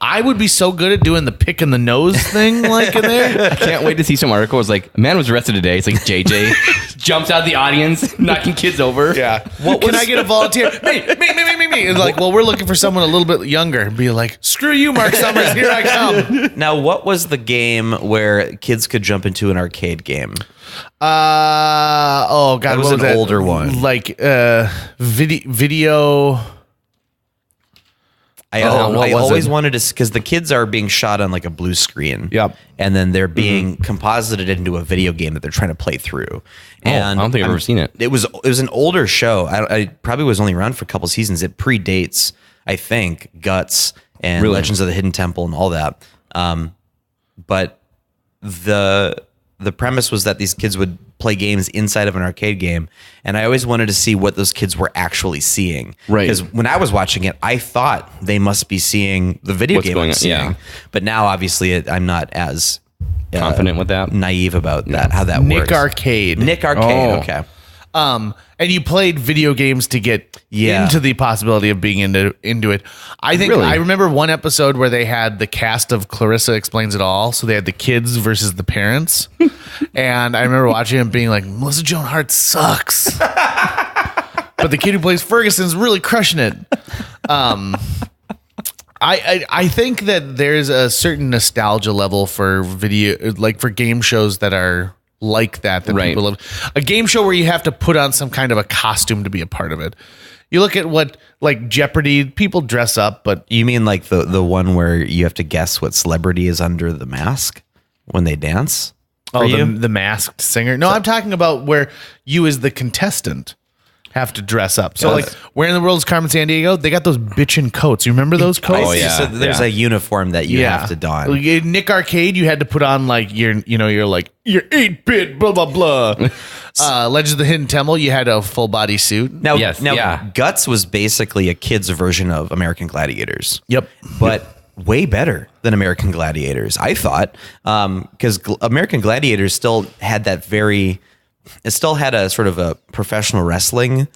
I would be so good at doing the pick in the nose thing like in there. I can't wait to see some article. It's like, a man was arrested today. It's like JJ jumps out of the audience, knocking kids over. Yeah. Can I get a volunteer? Me. It's like, well, we're looking for someone a little bit younger. And be like, screw you, Mark Summers. Here I come. Now, what was the game where kids could jump into an arcade game? Oh God, That was what an older one. Like video. I what was always it? wanted to, because the kids are being shot on like a blue screen. Yep. And then they're being composited into a video game that they're trying to play through. And I don't think I've ever seen it. It was an older show. I probably was only around for a couple seasons. It predates, I think, Guts and Really? Legends of the Hidden Temple and all that. But the premise was that these kids would play games inside of an arcade game, and I always wanted to see what those kids were actually seeing. Right. Because when I was watching it, I thought they must be seeing the video What's game going I'm on, seeing. yeah. But now, obviously, I'm not as Confident with that? naive about that, how that Nick works. Arcade. Nick Arcade, Oh. okay. And you played video games to get into the possibility of being into it. I think I remember one episode where they had the cast of Clarissa Explains It All. So they had the kids versus the parents. And I remember watching it and being like, Melissa Joan Hart sucks. But the kid who plays Ferguson's really crushing it. I think that there's a certain nostalgia level for video, like for game shows that are like that people love. A game show where you have to put on some kind of a costume to be a part of it. You look at what, like Jeopardy, people dress up, but you mean like the one where you have to guess what celebrity is under the mask when they dance? Oh, the Masked Singer. No, I'm talking about where you as the contestant have to dress up. So like, where in the world is Carmen Sandiego? They got those bitchin' coats. You remember those coats? Oh yeah. So there's a uniform that you have to don. Nick Arcade, you had to put on like your 8-bit blah blah blah. Legends of the Hidden Temple, you had a full body suit. Now Guts was basically a kid's version of American Gladiators. Yep. But way better than American Gladiators, I thought, because American Gladiators still had that it still had a sort of a professional wrestling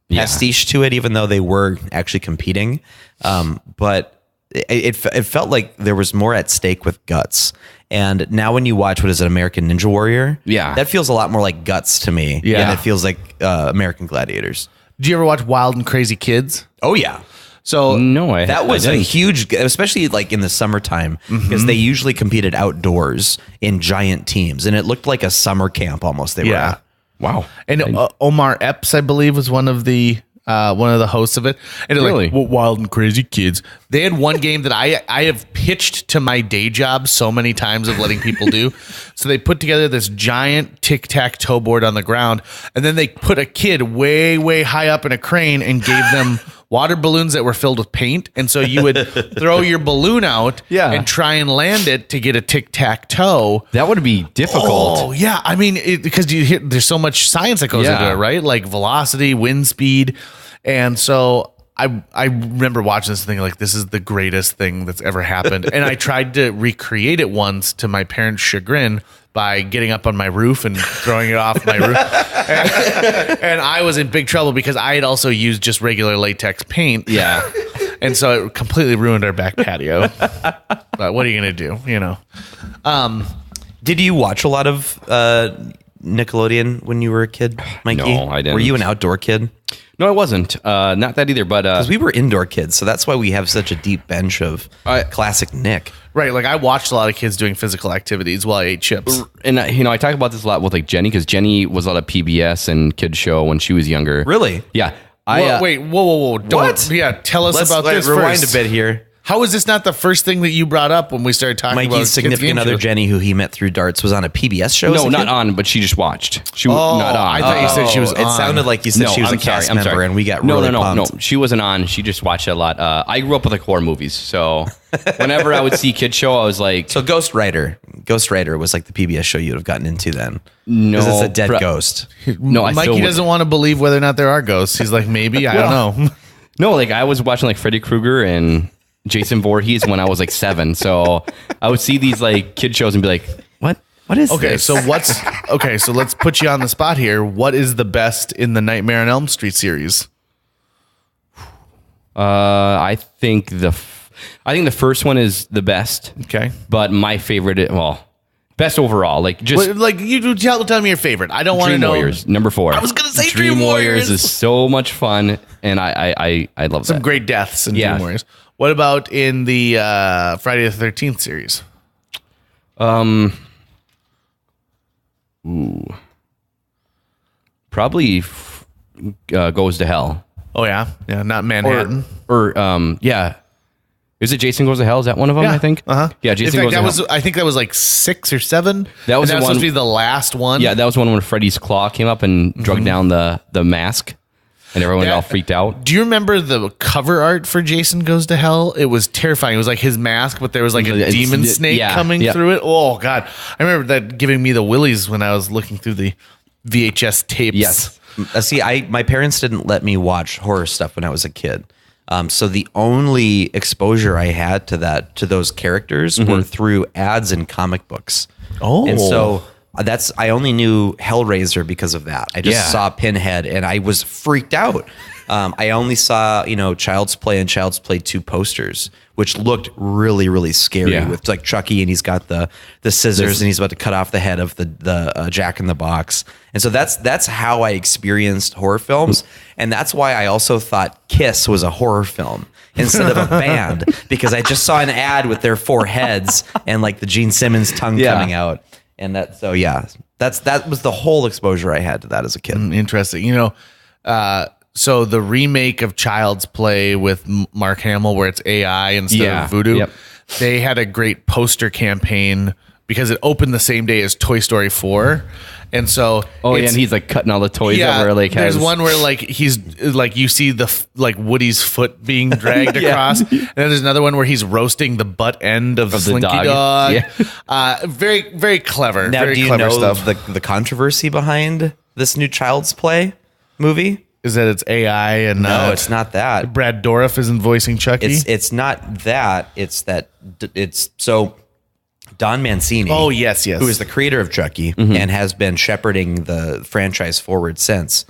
pastiche to it, even though they were actually competing. But it felt like there was more at stake with Guts. And now when you watch, what is it, American Ninja Warrior? Yeah. That feels a lot more like Guts to me than it feels like American Gladiators. Did you ever watch Wild and Crazy Kids? Oh, yeah. So no, that was a huge, especially like in the summertime, because they usually competed outdoors in giant teams, and it looked like a summer camp almost. They were at. Wow. And Omar Epps, I believe, was one of the hosts of it. And really? Like, Wild and Crazy Kids. They had one game that I have pitched to my day job so many times of letting people do. So they put together this giant tic-tac-toe board on the ground, and then they put a kid way, way high up in a crane and gave them water balloons that were filled with paint. And so you would throw your balloon out and try and land it to get a tic-tac-toe. That would be difficult. Oh, yeah. I mean, because there's so much science that goes into it, right? Like velocity, wind speed. And so I remember watching this thing like, this is the greatest thing that's ever happened. And I tried to recreate it once to my parents' chagrin by getting up on my roof and throwing it off my roof. And I was in big trouble because I had also used just regular latex paint. Yeah. And so it completely ruined our back patio. But what are you going to do? Did you watch a lot of Nickelodeon when you were a kid, Mikey? No, I didn't. Were you an outdoor kid? No, I wasn't. Not that either, but... Because we were indoor kids, so that's why we have such a deep bench of classic Nick. Right, like I watched a lot of kids doing physical activities while I ate chips. And, I talk about this a lot with like Jenny, because Jenny was a lot of PBS and kids show when she was younger. Really? Yeah. Whoa. What? Yeah, tell us about this rewind first. a bit here. How is this not the first thing that you brought up when we started talking about Mikey's significant other, Jenny, who he met through darts, was on a PBS show? No, not on, but she just watched. She was not on. I thought you said she was on. It sounded like you said she was a cast member, and we got really pumped. No, she wasn't on. She just watched it a lot. I grew up with like horror movies, so whenever I would see kids show, I was like... So Ghost Rider was like the PBS show you'd have gotten into then. No. Because it's a dead ghost. No, Mikey doesn't want to believe whether or not there are ghosts. He's like, maybe, I don't know. No, like I was watching like Freddy Krueger and Jason Voorhees when I was like 7. So I would see these like kid shows and be like, what is this? So so let's put you on the spot here. What is the best in the Nightmare on Elm Street series? I think the first one is the best. Okay. But my favorite, best overall. Like just you tell me your favorite. I don't want to know. Dream Warriors, number 4. I was gonna say Dream Warriors is so much fun, and I love some that. great deaths in Dream Warriors. What about in the Friday the 13th series? Probably Goes to Hell. Oh yeah, not Manhattan. Is it Jason Goes to Hell? Is that one of them? Yeah. I think. Yeah, Jason Goes to Hell. I think that was like 6 or 7. That was supposed to be the last one. Yeah, that was one when Freddy's claw came up and drug down the mask, and everyone got all freaked out. Do you remember the cover art for Jason Goes to Hell? It was terrifying. It was like his mask, but there was like a demon snake coming through it. Oh God, I remember that giving me the willies when I was looking through the VHS tapes. Yes. See, my parents didn't let me watch horror stuff when I was a kid. So the only exposure I had to those characters were through ads in comic books. Oh. And so I only knew Hellraiser because of that. I just saw Pinhead and I was freaked out. I only saw, Child's Play and Child's Play 2 posters, which looked really, really scary with like Chucky, and he's got the scissors and he's about to cut off the head of the Jack in the Box. And so that's how I experienced horror films. And that's why I also thought Kiss was a horror film instead of a band, because I just saw an ad with their 4 heads and like the Gene Simmons tongue coming out. And that was the whole exposure I had to that as a kid. Interesting. So the remake of Child's Play with Mark Hamill, where it's AI instead of voodoo, they had a great poster campaign because it opened the same day as Toy Story 4. And so, and he's like cutting all the toys over. Like, there's one where like he's like you see the Woody's foot being dragged across, and then there's another one where he's roasting the butt end of the Slinky Dog. Very, very clever. Now, very do you clever know stuff. the controversy behind this new Child's Play movie? Is that it's AI and no, it's not that. Brad Dourif isn't voicing Chucky. It's not that. It's so Don Mancini. Oh yes, who is the creator of Chucky and has been shepherding the franchise forward since.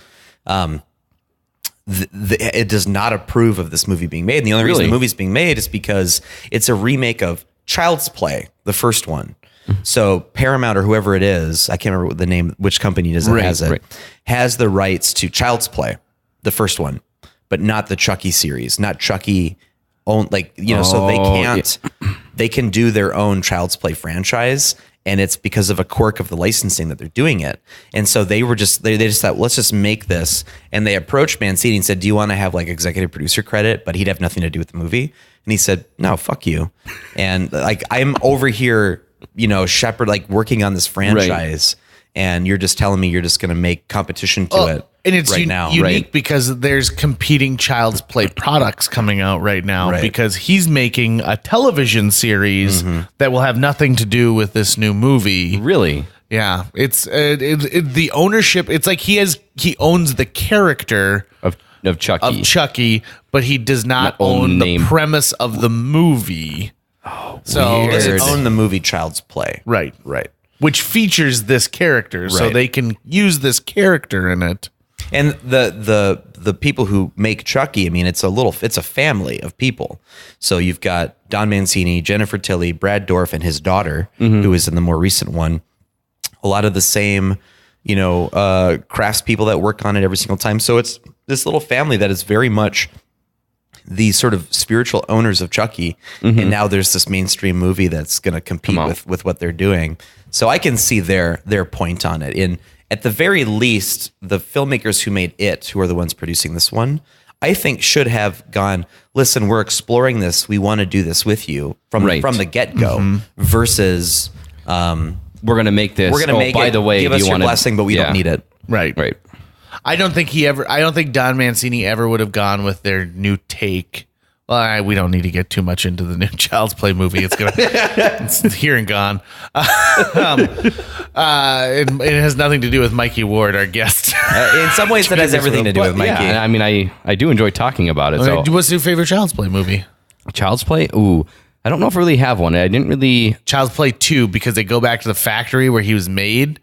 It does not approve of this movie being made, and the only reason the movie's being made is because it's a remake of Child's Play, the first one. So Paramount or whoever it is, I can't remember what the name, which company has it, has the rights to Child's Play, the first one, but not the Chucky series, not Chucky own, so they can't, they can do their own Child's Play franchise. And it's because of a quirk of the licensing that they're doing it. And so they just thought, let's just make this. And they approached Mancini and said, do you want to have like executive producer credit? But he'd have nothing to do with the movie. And he said, no, fuck you. And like, I'm over here, shepherd, like working on this franchise, and you're just telling me you're just going to make competition to it. And it's now, unique because there's competing Child's Play products coming out right now because he's making a television series that will have nothing to do with this new movie. Really? Yeah. It's the ownership. It's like he owns the character of Chucky, but he does not own the premise of the movie. So he doesn't own the movie Child's Play. Right. Which features this character, so they can use this character in it. And the people who make Chucky, I mean, it's a family of people. So you've got Don Mancini, Jennifer Tilly, Brad Dourif, and his daughter, who is in the more recent one. A lot of the same, crafts people that work on it every single time. So it's this little family that is very much the sort of spiritual owners of Chucky. And now there's this mainstream movie that's going to compete with what they're doing. So I can see their point on it. At the very least, the filmmakers who made it, who are the ones producing this one, I think should have gone, listen, we're exploring this. We want to do this with you from the get-go versus we're going to make this. We're going to make by it. The way, give us your blessing, but we don't need it. Right. I don't think Don Mancini ever would have gone with their new take. Well, we don't need to get too much into the new Child's Play movie. It's here and gone. It has nothing to do with Mikey Ward, our guest. In some ways, that has everything to do with Mikey. Yeah, I mean, I do enjoy talking about it. So. What's your favorite Child's Play movie? Child's Play? Ooh, I don't know if I really have one. I didn't really... Child's Play 2, because they go back to the factory where he was made.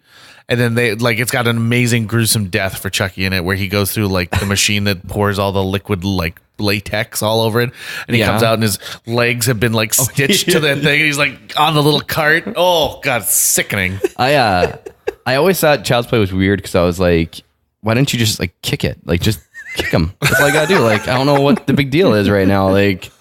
And then it's got an amazing gruesome death for Chucky in it, where he goes through like the machine that pours all the liquid like latex all over it, and he comes out and his legs have been like stitched to that thing, and he's like on the little cart. Oh god, it's sickening. I always thought Child's Play was weird because I was like, why don't you just like kick it? Like just kick him. That's all I gotta do. Like I don't know what the big deal is right now. Like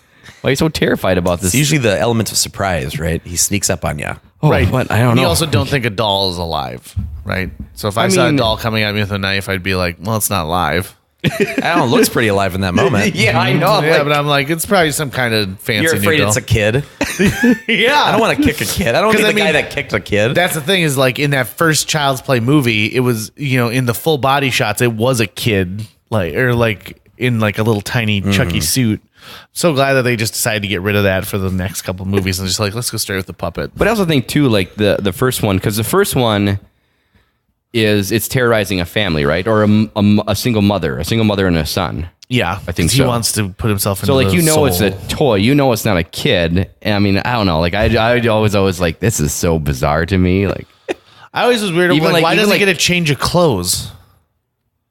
why are you so terrified about this? It's usually the element of surprise, right? He sneaks up on you. Oh, right. But I don't know. You also don't think a doll is alive, right? So if I saw a doll coming at me with a knife, I'd be like, well, it's not live. I don't know, it looks pretty alive in that moment. Yeah, I know. Yeah, but I'm like, it's probably some kind of fancy. You're afraid it's a kid. Yeah. I don't want to kick a kid. I don't want to be the guy that kicked a kid. That's the thing is like in that first Child's Play movie, it was, in the full body shots, it was a kid in like a little tiny Chucky suit. So glad that they just decided to get rid of that for the next couple of movies and just like, let's go straight with the puppet. But I also think too, like the first one, because the first one it's terrorizing a family, right? Or a single mother and a son. Yeah, I think he wants to put himself into so soul. It's a toy. It's not a kid. And I mean, I don't know. Like I always like, this is so bizarre to me. Like I always was weird. Even Like, why even doesn't he get a change of clothes?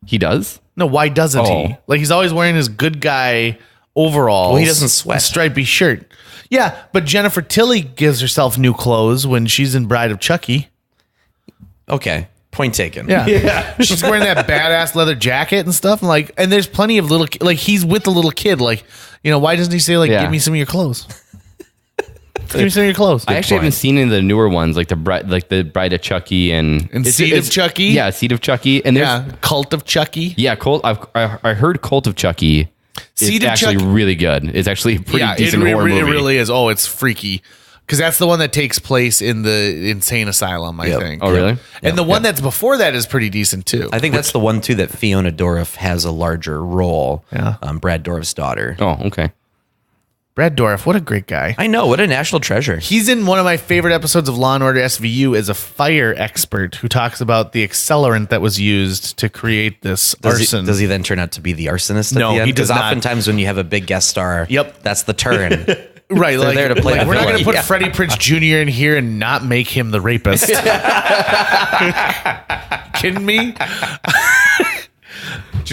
He does? No, why doesn't he? Oh. Like, he's always wearing his good guy overalls. Well, he doesn't sweat. and stripy shirt. Yeah, but Jennifer Tilly gives herself new clothes when she's in Bride of Chucky. Okay. Point taken. Yeah. She's wearing that badass leather jacket and stuff. And there's plenty of like he's with the little kid. Like, why doesn't he say give me some of your clothes? Give me some of your clothes. I actually haven't seen any of the newer ones, like the Bride of Chucky and Seed of Chucky. Yeah, Seed of Chucky, and there's Cult of Chucky. Yeah, I heard Cult of Chucky. Seed of actually Chucky. really good. It's actually a pretty decent horror movie. It really is. Oh, it's freaky. Because that's the one that takes place in the insane asylum, I think. Oh, really? And the one that's before that is pretty decent too. I think that's the one, too, that Fiona Dourif has a larger role. Yeah. Brad Dourif's daughter. Oh, okay. Brad Dourif, what a great guy. I know. What a national treasure. He's in one of my favorite episodes of Law & Order SVU as a fire expert who talks about the accelerant that was used to create this arson. Does he then turn out to be the arsonist at No, the end? he does Because not. oftentimes when you have a big guest star, Yep. that's the turn. Right, They're there to play the we're not going to villain. put Freddie Prinze Jr. in here and not make him the rapist. Kidding me? Do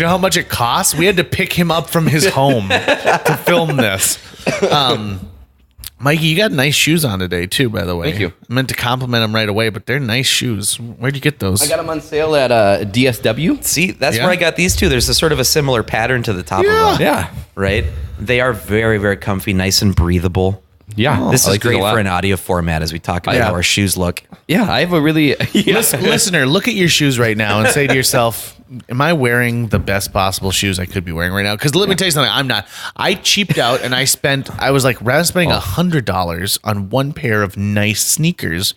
you know how much it costs? We had to pick him up from his home to film this. Mikey, you got nice shoes on today too, by the way. Thank you. I meant to compliment them right away, but they're nice shoes. Where'd you get those? I got them on sale at DSW. See, that's Yeah. where I got these two. There's a sort of a similar pattern to the top Yeah. of them. Yeah. Right? They are very, very comfy, nice and breathable. Yeah. This I is like these great a lot. for an audio format as we talk about Yeah. how our shoes look. Yeah, I have a really... Listener, look at your shoes right now and say to yourself, am I wearing the best possible shoes I could be wearing right now? Because let me tell you something, I'm not. I cheaped out and I was like, rather than spending $100 on one pair of nice sneakers,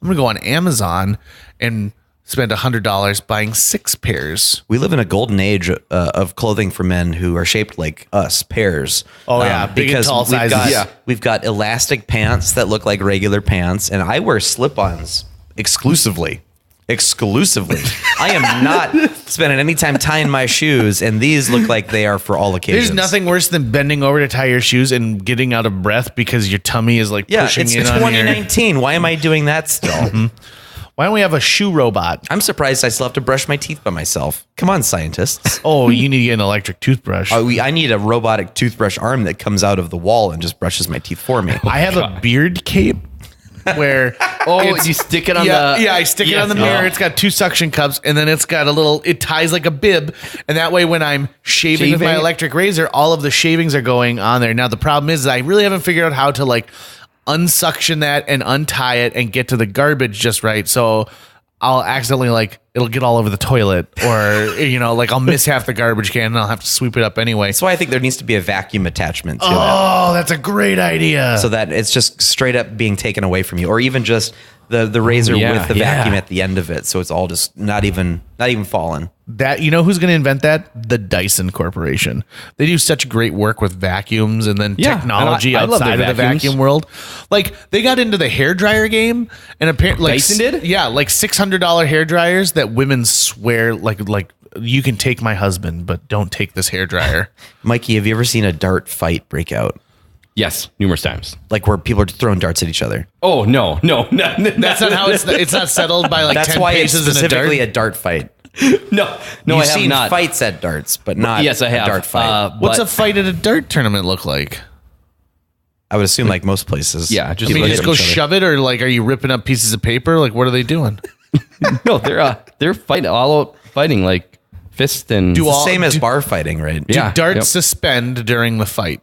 I'm going to go on Amazon and spend $100 buying 6 pairs. We live in a golden age of clothing for men who are shaped like us, pairs. Oh, yeah, big and tall sizes. We've got elastic pants that look like regular pants, and I wear slip-ons exclusively. I am not spending any time tying my shoes, and these look like they are for all occasions. There's nothing worse than bending over to tie your shoes and getting out of breath because your tummy is like pushing it's in on your... 2019. Why am I doing that still? Why don't we have a shoe robot? I'm surprised I still have to brush my teeth by myself. Come on, scientists. Oh, you need to get an electric toothbrush. I need a robotic toothbrush arm that comes out of the wall and just brushes my teeth for me. I have a beard cape where you stick it on I stick it on the mirror. It's got 2 suction cups, and then it's got it ties like a bib, and that way when I'm shaving with my electric razor, all of the shavings are going on there. Now the problem is I really haven't figured out how to unsuction that and untie it and get to the garbage just right. So I'll accidentally it'll get all over the toilet, or I'll miss half the garbage can and I'll have to sweep it up anyway. That's why I think there needs to be a vacuum attachment to it. Oh, that's a great idea. So that it's just straight up being taken away from you, or even just the razor with the vacuum at the end of it, so it's all just not even falling. That who's going to invent that? The Dyson Corporation. They do such great work with vacuums and then technology I love outside their of the vacuums. vacuum world. They got into the hairdryer game, and apparently Dyson did? Yeah, $600 hair dryers that women swear like you can take my husband, but don't take this hairdryer. Mikey, have you ever seen a dart fight break out? Yes, numerous times. Like where people are throwing darts at each other. Oh, no. That's not how it's not settled by That's 10 why it's paces in a dart. specifically a dart fight. No, You've I have seen not. fights at darts, but not Yes, I have. a dart fight. What's but- a fight at a dart tournament look like? I would assume like most places. Yeah, just I mean, people just hit go each other. shove it, or are you ripping up pieces of paper? What are they doing? No, they're fighting all out fighting like fist and Do It's the all- same as do- bar fighting, right? Do Yeah, darts yep. suspend during the fight?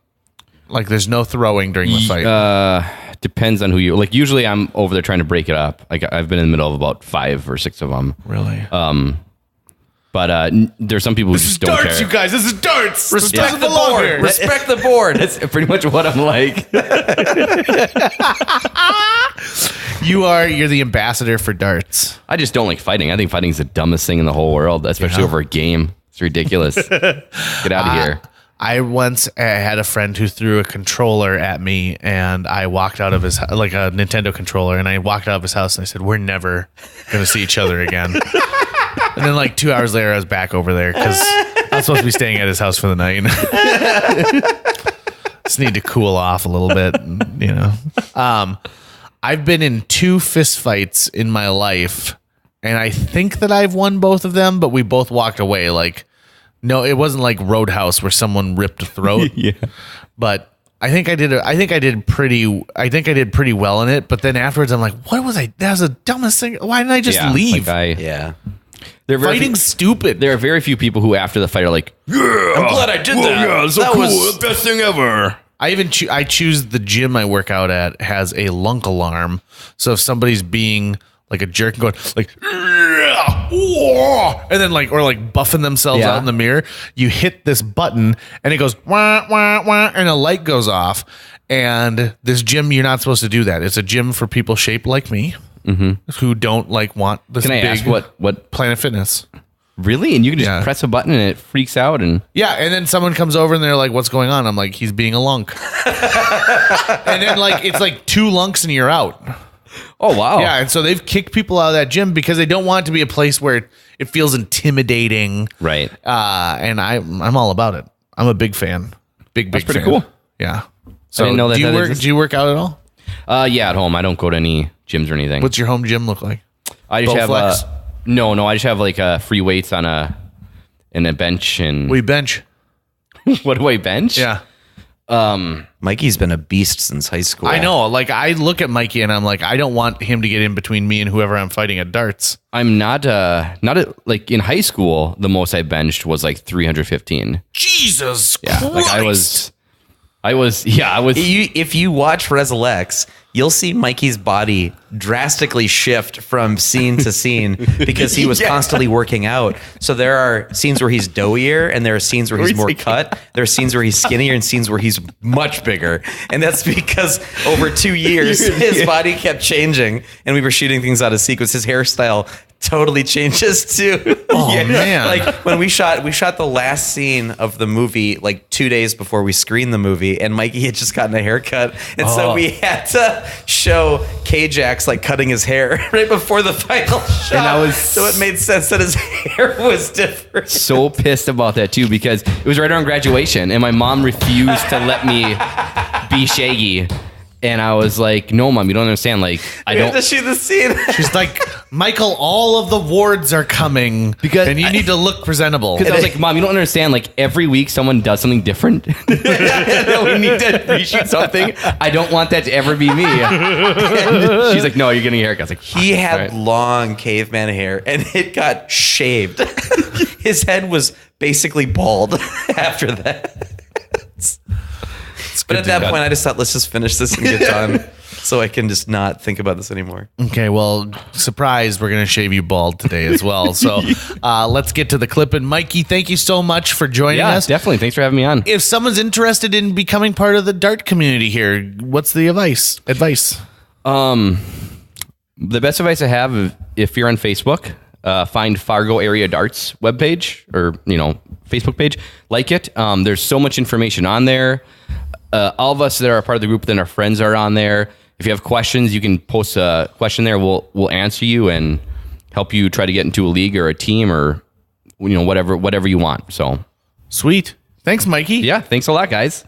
There's no throwing during the fight. Depends on who you usually I'm over there trying to break it up. I've been in the middle of about 5 or 6 of them. Really? But there's some people who just don't darts, care. you guys. This is darts. Respect Doesn't the belong board. here. Respect the board. That's pretty much what I'm like. You're the ambassador for darts. I just don't like fighting. I think fighting is the dumbest thing in the whole world, especially over a game. It's ridiculous. Get out of here. I once had a friend who threw a controller at me, and I walked out of his a Nintendo controller, and I walked out of his house, and I said, "We're never going to see each other again." And then 2 hours later, I was back over there because I was supposed to be staying at his house for the night. Just need to cool off a little bit, I've been in 2 fist fights in my life And I think that I've won both of them, but we both walked away. Like, no, it wasn't like Roadhouse where someone ripped a throat. Yeah. But I think I did pretty well in it. But then afterwards, I'm like, what was I? That was the dumbest thing. Why didn't I just leave? Yeah. Fighting's stupid. There are very few people who after the fight are like, yeah, I'm glad I did that. Yeah, it's so That cool. was- Best thing ever. I even I choose the gym I work out at has a lunk alarm. So if somebody's being like a jerk and going like, yeah, whoa, and then like, or like buffing themselves out in the mirror, you hit this button and it goes wah, wah, wah, and a light goes off. And this gym, you're not supposed to do that. It's a gym for people shaped like me who don't like want this. Can I big ask what Planet Fitness? Really? And you can just press a button and it freaks out and Yeah, and then someone comes over and they're like, "What's going on?" I'm like, "He's being a lunk." And then like it's like 2 lunks and you're out. oh wow. Yeah, and so they've kicked people out of that gym because they don't want it to be a place where it feels intimidating. Right. And I'm all about it. I'm a big fan. Big That's pretty fan. cool. Yeah. So didn't know that do you that work? exists. Do you work out at all? Yeah, at home. I don't go to any gyms or anything. What's your home gym look like? I just have Bowflex? no. I just have like free weights on a bench and We bench. what do I bench? Yeah. Mikey's been a beast since high school. I know. Like I look at Mikey and I'm like, I don't want him to get in between me and whoever I'm fighting at darts. I'm not like in high school. The most I benched was like 315. Jesus Yeah, Christ. like I was. If you watch Resurrects, you'll see Mikey's body drastically shift from scene to scene because he was constantly working out. So there are scenes where he's doughier and there are scenes where he's more cut. There are scenes where he's skinnier and scenes where he's much bigger. And that's because over 2 years, his body kept changing and we were shooting things out of sequence. His hairstyle totally changes too. Oh, man. Like when we shot the last scene of the movie like 2 days before we screened the movie, and Mikey had just gotten a haircut, and so we had to show K-Jax like cutting his hair right before the final shot. So it made sense that his hair was different. so pissed about that too because it was right around graduation and my mom refused to let me be Shaggy. And I was like, "No, Mom, you don't understand. Like, I We don't." have to shoot the scene. She's like, Michael, all of the wards are coming and you need to look presentable. Because I was like, "Mom, you don't understand. Like, every week someone does something different. We need to reshoot something. I don't want that to ever be me." And she's like, "No, you're getting a haircut." I was like, He had all right. long caveman hair, and it got shaved. His head was basically bald after that. But at that point, I just thought, let's just finish this and get done so I can just not think about this anymore. Okay, well, surprise, we're going to shave you bald today as well. So let's get to the clip. And Mikey, thank you so much for joining Yeah, us. definitely. Thanks for having me on. If someone's interested in becoming part of the dart community here, what's the advice? The best advice I have, if you're on Facebook, find Fargo Area Darts webpage or Facebook page, like it. There's so much information on there. All of us that are a part of the group, then our friends are on there. If you have questions, you can post a question there. We'll answer you and help you try to get into a league or a team or whatever you want. So Sweet. Thanks, Mikey. yeah, thanks a lot, guys.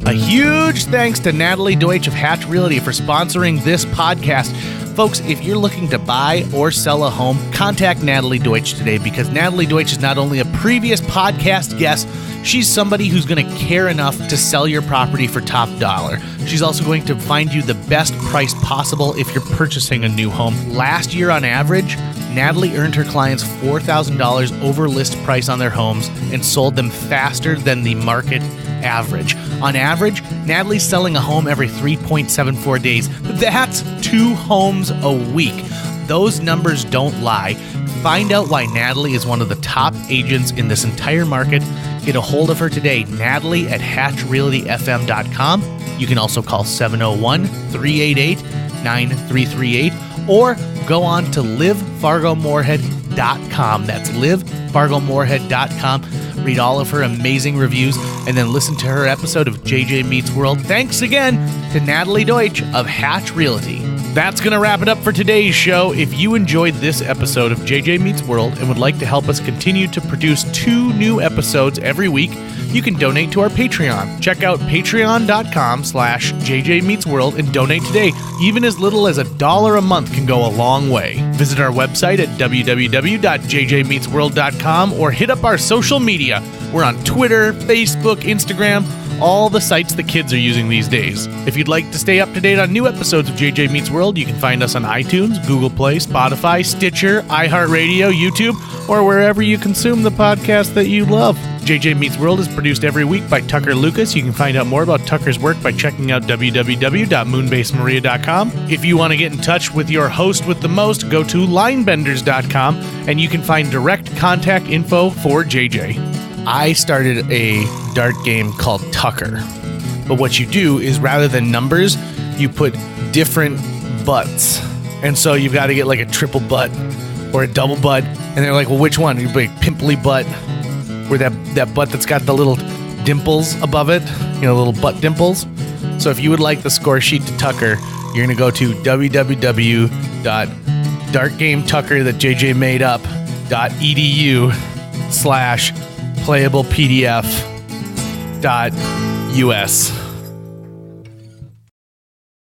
A huge thanks to Natalie Deutsch of Hatch Realty for sponsoring this podcast. Folks, if you're looking to buy or sell a home, contact Natalie Deutsch today because Natalie Deutsch is not only a previous podcast guest, she's somebody who's going to care enough to sell your property for top dollar. She's also going to find you the best price possible if you're purchasing a new home. Last year on average, Natalie earned her clients $4,000 over list price on their homes and sold them faster than the market average. On average, Natalie's selling a home every 3.74 days. That's 2 homes a week. Those numbers don't lie. Find out why Natalie is one of the top agents in this entire market. Get a hold of her today, Natalie at hatchrealtyfm.com. You can also call 701-388-9338 or go on to livefargomorehead.com. That's livefargomorehead.com. Read all of her amazing reviews and then listen to her episode of JJ Meets World. Thanks again to Natalie Deutsch of Hatch Realty. That's going to wrap it up for today's show. If you enjoyed this episode of JJ Meets World and would like to help us continue to produce 2 new episodes every week, you can donate to our Patreon. Check out patreon.com/JJMeetsWorld and donate today. Even as little as $1 a month can go a long way. Visit our website at www.jjmeetsworld.com or hit up our social media. We're on Twitter, Facebook, Instagram, all the sites the kids are using these days. If you'd like to stay up to date on new episodes of JJ Meets World, you can find us on iTunes, Google Play, Spotify, Stitcher, iHeartRadio, YouTube, or wherever you consume the podcast that you love. JJ Meets World is produced every week by Tucker Lucas. You can find out more about Tucker's work by checking out www.moonbasemaria.com. If you want to get in touch with your host with the most, go to linebenders.com and you can find direct contact info for JJ. I started a dart game called Tucker. But what you do is rather than numbers, you put different butts. And so you've got to get like a triple butt or a double butt. And they're like, well, which one? You put a pimply butt, where that butt that's got the little dimples above it, little butt dimples. So if you would like the score sheet to Tucker, you're going to go to www.dartgametucker.jjmadeup.edu/playablepdf.us.